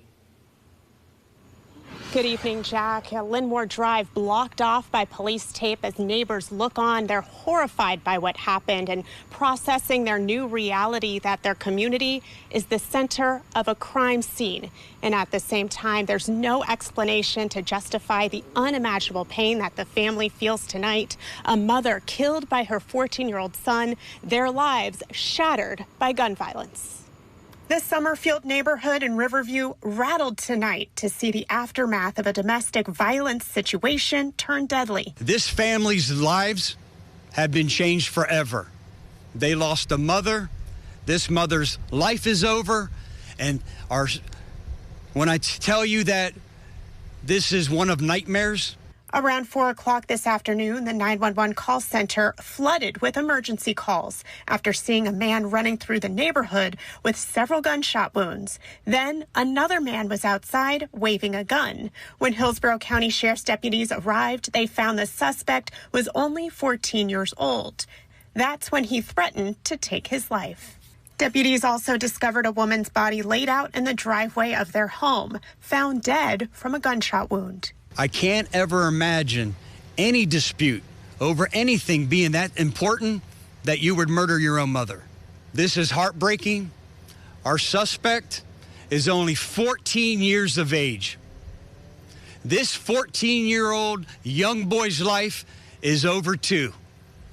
Good evening, Jack. Linmore Drive blocked off by police tape as neighbors look on. They're horrified by what happened and processing their new reality that their community is the center of a crime scene. And at the same time, there's no explanation to justify the unimaginable pain that the family feels tonight. A mother killed by her 14-year-old son, their lives shattered by gun violence. The Summerfield neighborhood in Riverview rattled tonight to see the aftermath of a domestic violence situation turn deadly. This family's lives have been changed forever. They lost a mother. This mother's life is over. And when I tell you that this is one of nightmares. Around 4 o'clock this afternoon, the 911 call center flooded with emergency calls after seeing a man running through the neighborhood with several gunshot wounds. Then another man was outside waving a gun. When Hillsborough County Sheriff's deputies arrived, they found the suspect was only 14 years old. That's when he threatened to take his life. Deputies also discovered a woman's body laid out in the driveway of their home, found dead from a gunshot wound. I can't ever imagine any dispute over anything being that important that you would murder your own mother. This is heartbreaking. Our suspect is only 14 years of age. This 14-year-old young boy's life is over too.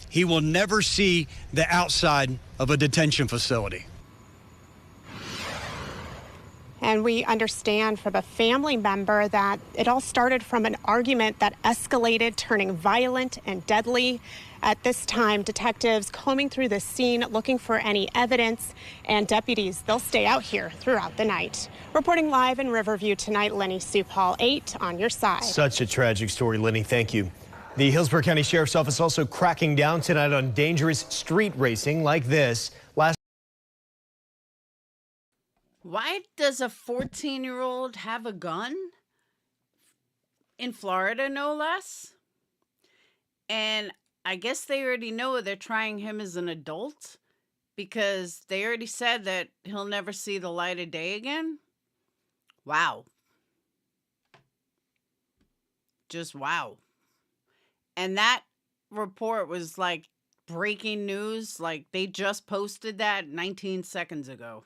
He will never see the outside of a detention facility. And we understand from a family member that it all started from an argument that escalated, turning violent and deadly. At this time, detectives combing through the scene looking for any evidence, and deputies, they'll stay out here throughout the night. Reporting live in Riverview tonight, Lenny Sue Paul, 8 on your side. Such a tragic story, Lenny. Thank you. The Hillsborough County Sheriff's Office also cracking down tonight on dangerous street racing like this. Why does a 14-year-old have a gun? In Florida, no less. And I guess they already know they're trying him as an adult because they already said that he'll never see the light of day again. Wow. Just wow. And that report was like breaking news. Like they just posted that 19 seconds ago.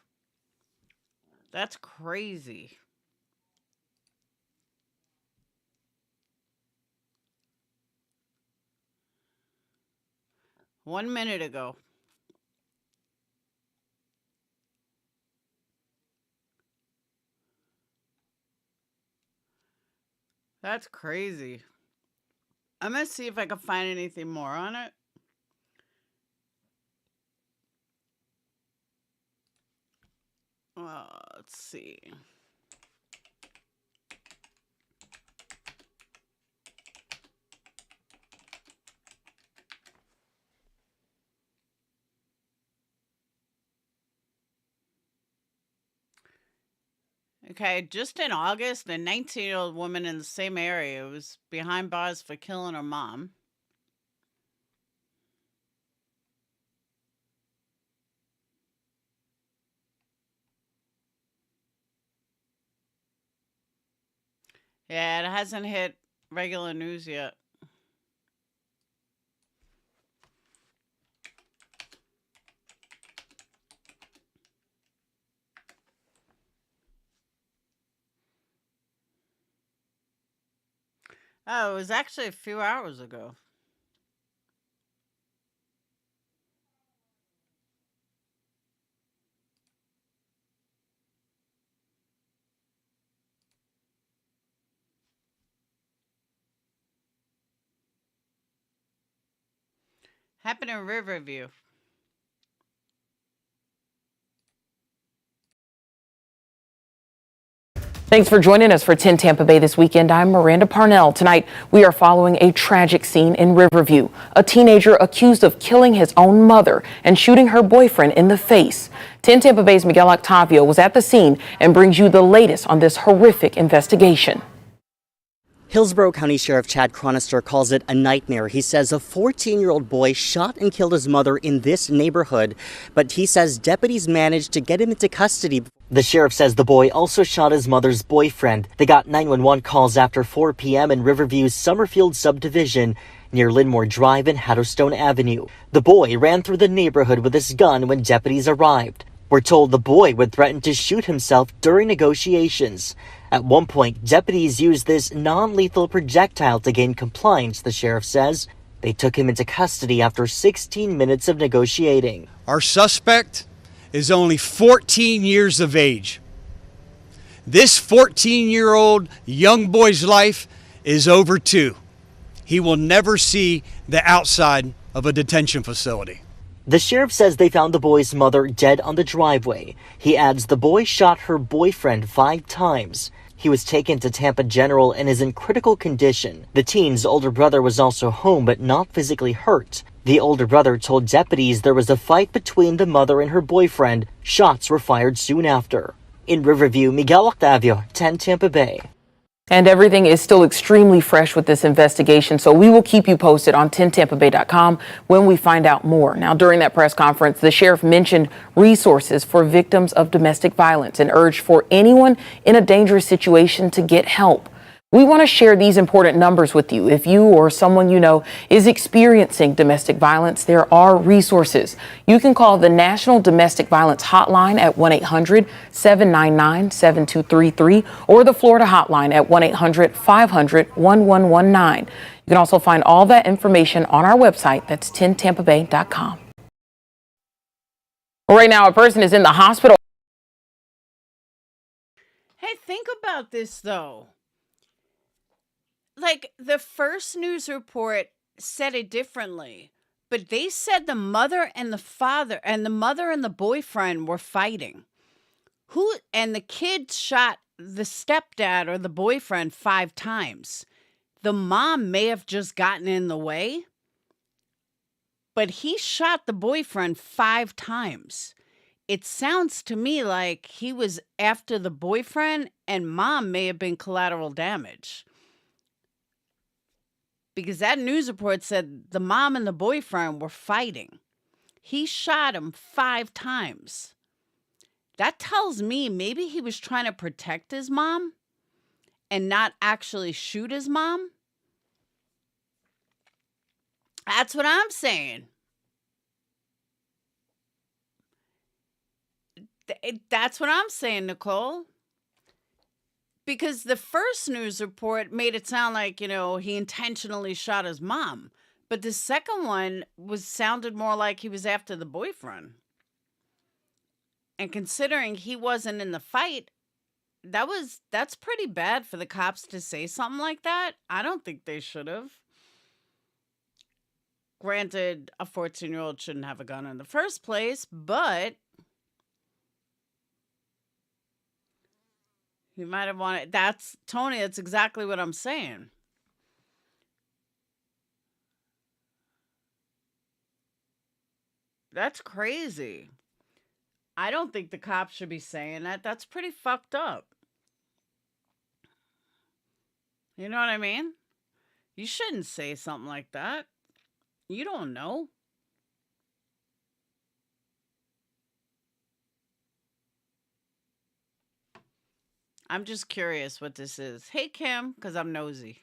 That's crazy. One minute ago. That's crazy. I'm going to see if I can find anything more on it. Let's see. Okay, just in August, a 19-year-old woman in the same area was behind bars for killing her mom. Yeah, it hasn't hit regular news yet. Oh, it was actually a few hours ago. Happened in Riverview. Thanks for joining us for 10 Tampa Bay this weekend. I'm Miranda Parnell. Tonight, we are following a tragic scene in Riverview. A teenager accused of killing his own mother and shooting her boyfriend in the face. 10 Tampa Bay's Miguel Octavio was at the scene and brings you the latest on this horrific investigation. Hillsborough County Sheriff Chad Chronister calls it a nightmare. He says a 14-year-old boy shot and killed his mother in this neighborhood, but he says deputies managed to get him into custody. The sheriff says the boy also shot his mother's boyfriend. They got 911 calls after 4 p.m. in Riverview's Summerfield subdivision near Linmore Drive and Haddowstone Avenue. The boy ran through the neighborhood with his gun when deputies arrived. We're told the boy would threaten to shoot himself during negotiations. At one point, deputies used this non-lethal projectile to gain compliance, the sheriff says. They took him into custody after 16 minutes of negotiating. Our suspect is only 14 years of age. This 14-year-old young boy's life is over too. He will never see the outside of a detention facility. The sheriff says they found the boy's mother dead on the driveway. He adds the boy shot her boyfriend 5 times. He was taken to Tampa General and is in critical condition. The teen's older brother was also home but not physically hurt. The older brother told deputies there was a fight between the mother and her boyfriend. Shots were fired soon after. In Riverview, Miguel Octavio, 10 Tampa Bay. And everything is still extremely fresh with this investigation, so we will keep you posted on 10tampabay.com when we find out more. Now, during that press conference, the sheriff mentioned resources for victims of domestic violence and urged for anyone in a dangerous situation to get help. We want to share these important numbers with you. If you or someone you know is experiencing domestic violence, there are resources. You can call the National Domestic Violence Hotline at 1-800-799-7233 or the Florida Hotline at 1-800-500-1119. You can also find all that information on our website. That's 10tampabay.com. Right now, a person is in the hospital. Hey, think about this, though. Like, the first news report said it differently, but they said the mother and the father and the mother and the boyfriend were fighting. And the kid shot the stepdad or the boyfriend 5 times. The mom may have just gotten in the way, but he shot the boyfriend 5 times. It sounds to me like he was after the boyfriend and mom may have been collateral damage. Because that news report said the mom and the boyfriend were fighting. He shot him 5 times. That tells me maybe he was trying to protect his mom and not actually shoot his mom. That's what I'm saying. That's what I'm saying, Nicole. Because the first news report made it sound like, he intentionally shot his mom. But the second one sounded more like he was after the boyfriend. And considering he wasn't in the fight, that's pretty bad for the cops to say something like that. I don't think they should have. Granted, a 14-year-old shouldn't have a gun in the first place, but he might have wanted. That's Tony. That's exactly what I'm saying. That's crazy. I don't think the cops should be saying that. That's pretty fucked up. You know what I mean? You shouldn't say something like that. You don't know. I'm just curious what this is. Hey, Kim, because I'm nosy.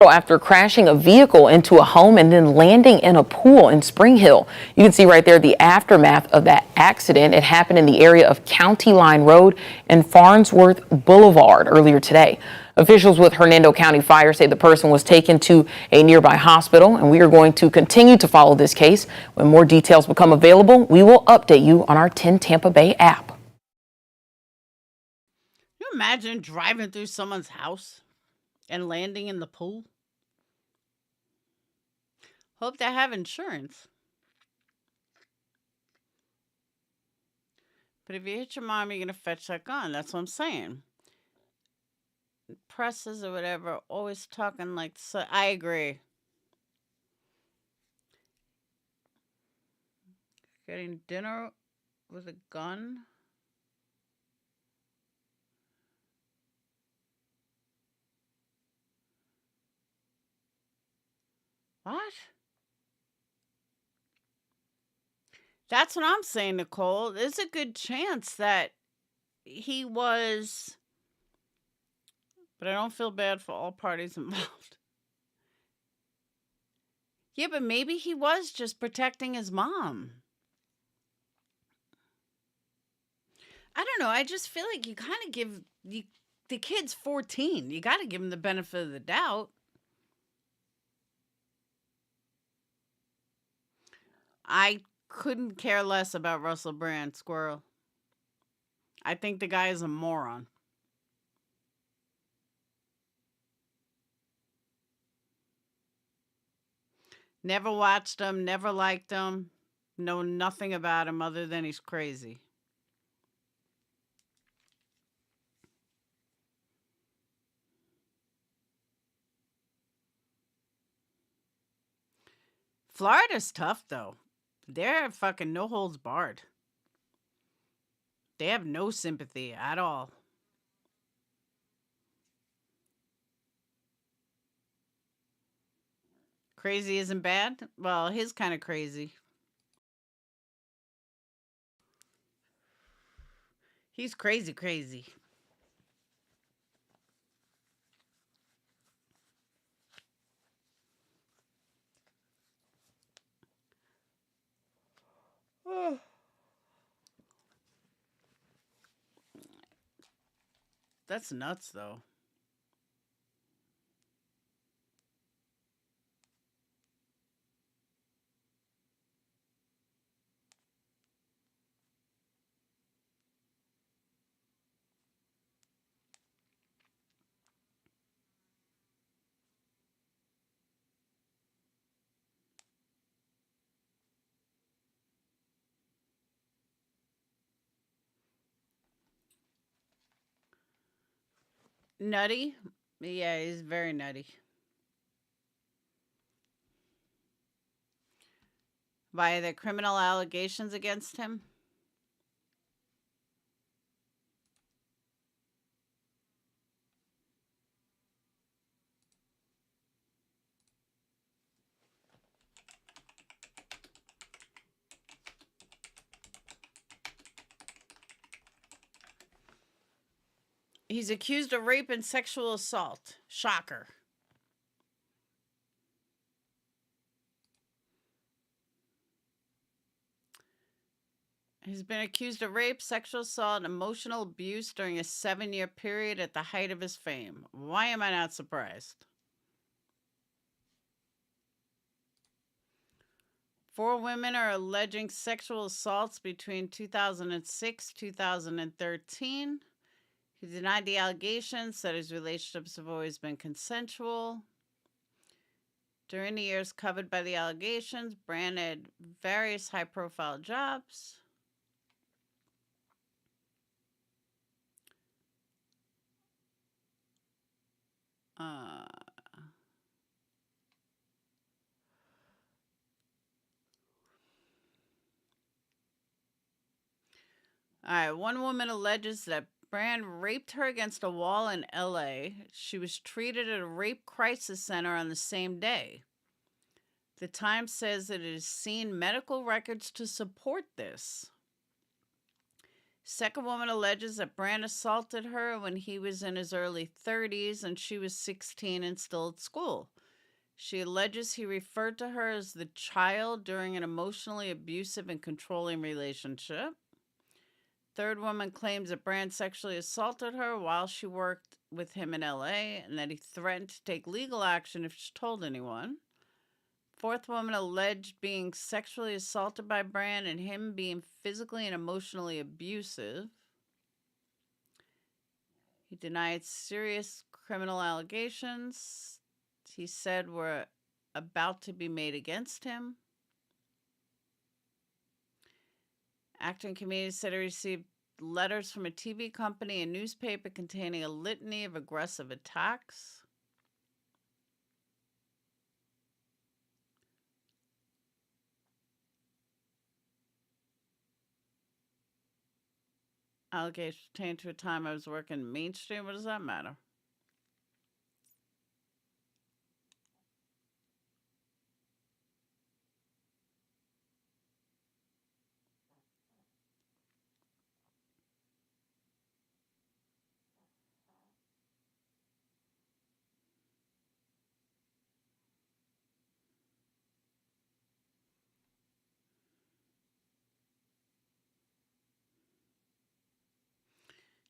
After crashing a vehicle into a home and then landing in a pool in Spring Hill. You can see right there the aftermath of that accident. It happened in the area of County Line Road and Farnsworth Boulevard earlier today. Officials with Hernando County Fire say the person was taken to a nearby hospital, and we are going to continue to follow this case. When more details become available, we will update you on our 10 Tampa Bay app. Can you imagine driving through someone's house and landing in the pool? Hope they have insurance. But if you hit your mom, you're going to fetch that gun. That's what I'm saying. Presses or whatever, always talking like... So, I agree. Getting dinner with a gun? What? That's what I'm saying, Nicole. There's a good chance that he was... But I don't feel bad for all parties involved. Yeah, but maybe he was just protecting his mom. I don't know. I just feel like you kind of give... the kid's 14. You got to give him the benefit of the doubt. I couldn't care less about Russell Brand, Squirrel. I think the guy is a moron. Never watched him, never liked him, know nothing about him other than he's crazy. Florida's tough, though. They're fucking no holds barred. They have no sympathy at all. Crazy isn't bad? Well, his kind of crazy. He's crazy, crazy. That's nuts, though. Nutty? Yeah, he's very nutty. By the criminal allegations against him? He's accused of rape and sexual assault. Shocker. He's been accused of rape, sexual assault, and emotional abuse during a 7-year period at the height of his fame. Why am I not surprised? 4 women are alleging sexual assaults between 2006 2013. He denied the allegations, said his relationships have always been consensual. During the years covered by the allegations, Bryan had various high-profile jobs. All right, one woman alleges that Bryan raped her against a wall in LA. She was treated at a rape crisis center on the same day. The Times says that it has seen medical records to support this. Second woman alleges that Bryan assaulted her when he was in his early 30s and she was 16 and still at school. She alleges he referred to her as the child during an emotionally abusive and controlling relationship. Third woman claims that Bryan sexually assaulted her while she worked with him in LA and that he threatened to take legal action if she told anyone. Fourth woman alleged being sexually assaulted by Bryan and him being physically and emotionally abusive. He denied serious criminal allegations he said were about to be made against him. Acting comedian said he received letters from a TV company and newspaper containing a litany of aggressive attacks. Allegations pertain to a time I was working mainstream. What does that matter?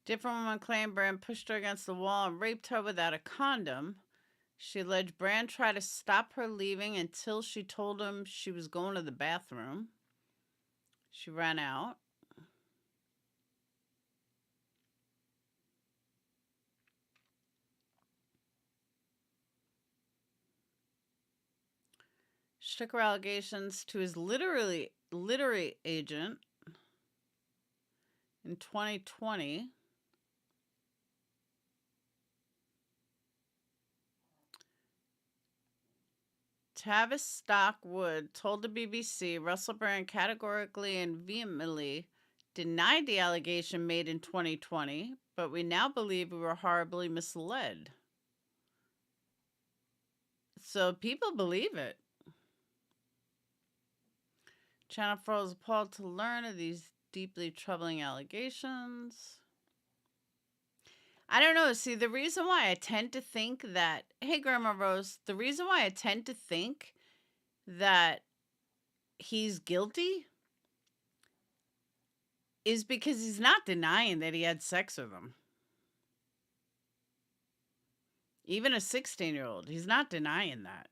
Different woman claimed Bryan pushed her against the wall and raped her without a condom. She alleged Bryan tried to stop her leaving until she told him she was going to the bathroom. She ran out. She took her allegations to his literary agent in 2020. Tavis Stockwood told the BBC Russell Bryan categorically and vehemently denied the allegation made in 2020, but we now believe we were horribly misled. So people believe it. Channel 4 is appalled to learn of these deeply troubling allegations. I don't know. See, the reason why I tend to think that, hey, Grandma Rose, the reason why I tend to think that he's guilty is because he's not denying that he had sex with him. Even a 16-year-old, he's not denying that.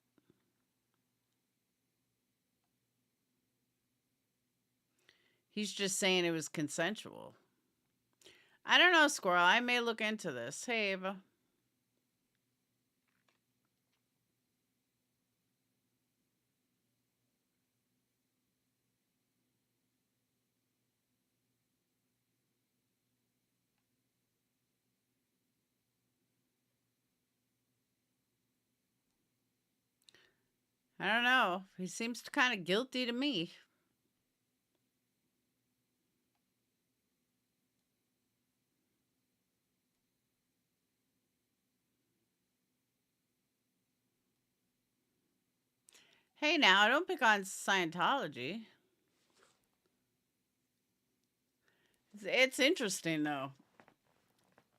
He's just saying it was consensual. I don't know, Squirrel. I may look into this. Hey, Ava. I don't know. He seems kind of guilty to me. Hey, now, I don't pick on Scientology. It's interesting, though.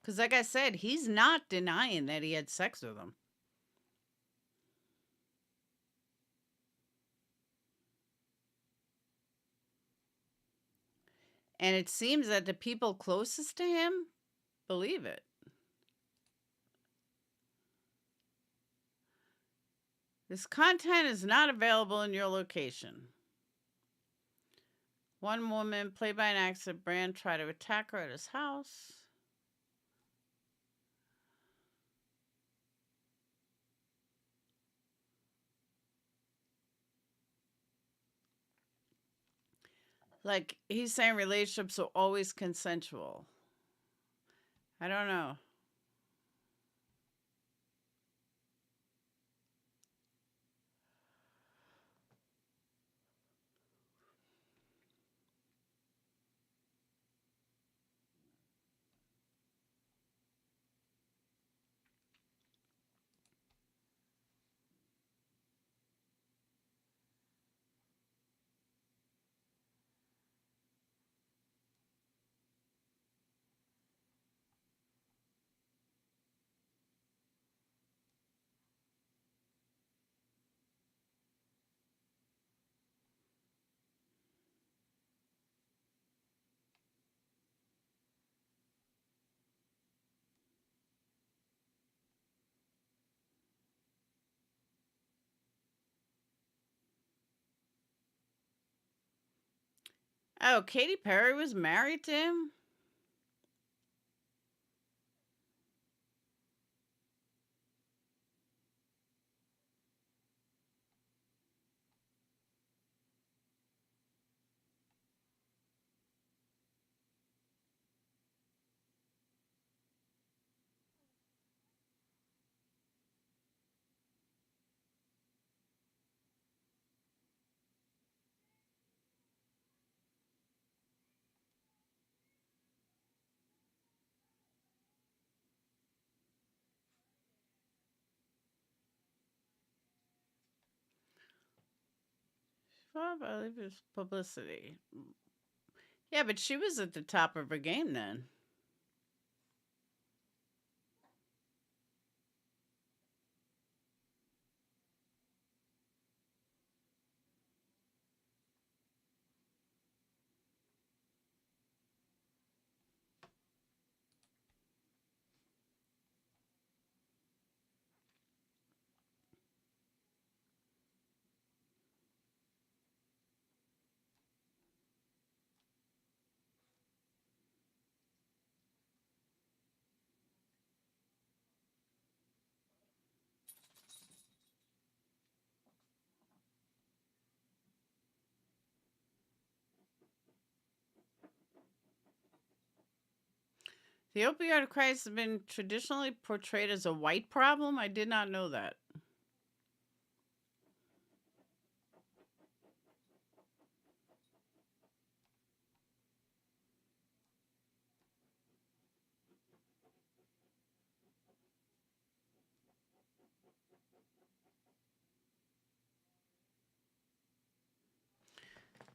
Because, like I said, he's not denying that he had sex with him. And it seems that the people closest to him believe it. This content is not available in your location. One woman, played by an accident, Bryan tried to attack her at his house. Like, he's saying relationships are always consensual. I don't know. Oh, Katy Perry was married to him? Oh, I believe it was publicity. Yeah, but she was at the top of her game then. The opioid crisis has been traditionally portrayed as a white problem. I did not know that.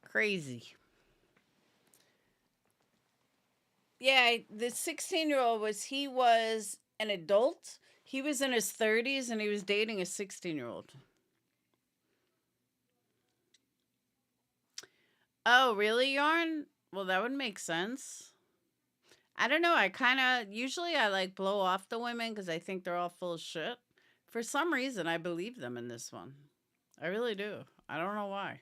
Crazy. Yeah, the 16-year-old was an adult. He was in his 30s and he was dating a 16-year-old. Oh, really, Yarn? Well, that would make sense. I don't know. Usually I like blow off the women because I think they're all full of shit. For some reason, I believe them in this one. I really do. I don't know why.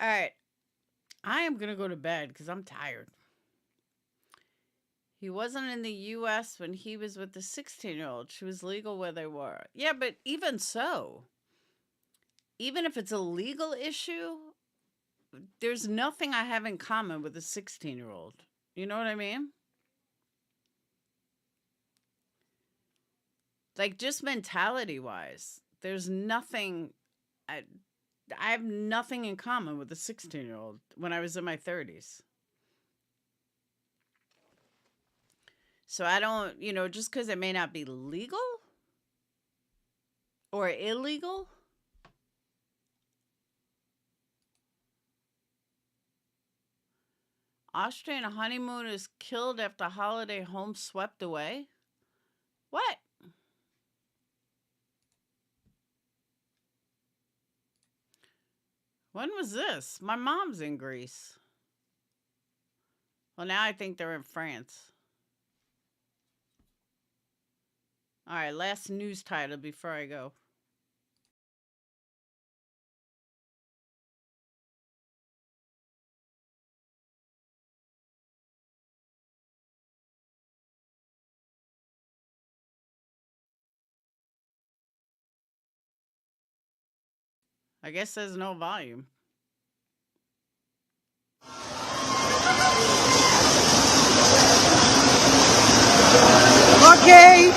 All right. I am going to go to bed because I'm tired. He wasn't in the US when he was with the 16-year-old. She was legal where they were. Yeah, but even so, even if it's a legal issue, there's nothing I have in common with a 16-year-old. You know what I mean? Like, just mentality wise, there's nothing. I have nothing in common with a 16-year-old when I was in my 30s. So I don't, just because it may not be legal or illegal. Austrian honeymoon is killed after holiday home swept away. What? When was this? My mom's in Greece. Well, now I think they're in France. All right, last news title before I go. I guess there's no volume. Okay.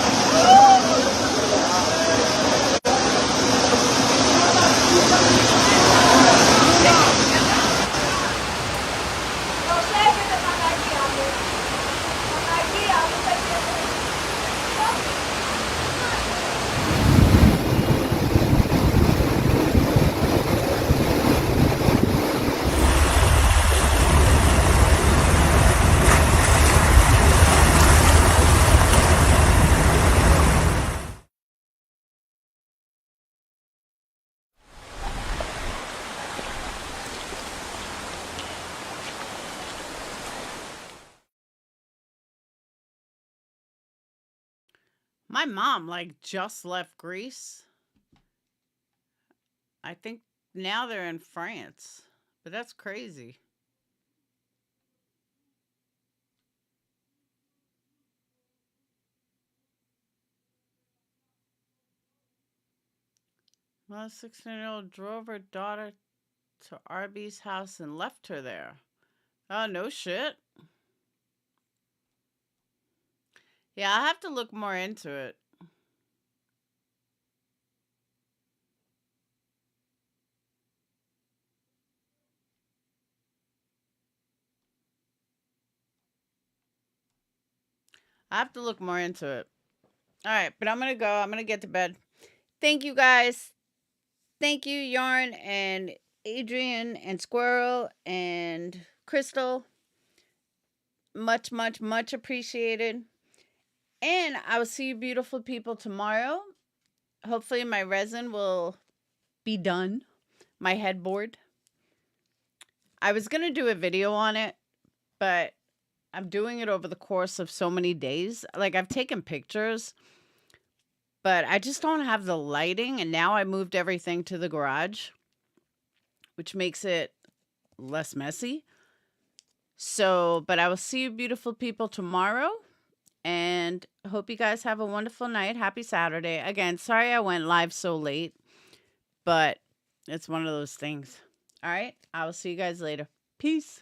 My mom, like, just left Greece. I think now they're in France. But that's crazy. Well, a 16-year-old drove her daughter to RB's house and left her there. Oh, no shit. Yeah, I'll have to look more into it. I have to look more into it. All right, but I'm going to go. I'm going to get to bed. Thank you, guys. Thank you, Yarn and Adrian and Squirrel and Crystal. Much, much, much appreciated. And I will see you beautiful people tomorrow. Hopefully my resin will be done. My headboard. I was going to do a video on it, but I'm doing it over the course of so many days. Like, I've taken pictures, but I just don't have the lighting. And now I moved everything to the garage, which makes it less messy. So, but I will see you beautiful people tomorrow. And hope you guys have a wonderful night. Happy Saturday. Again, sorry I went live so late, but it's one of those things. All right. I will see you guys later. Peace.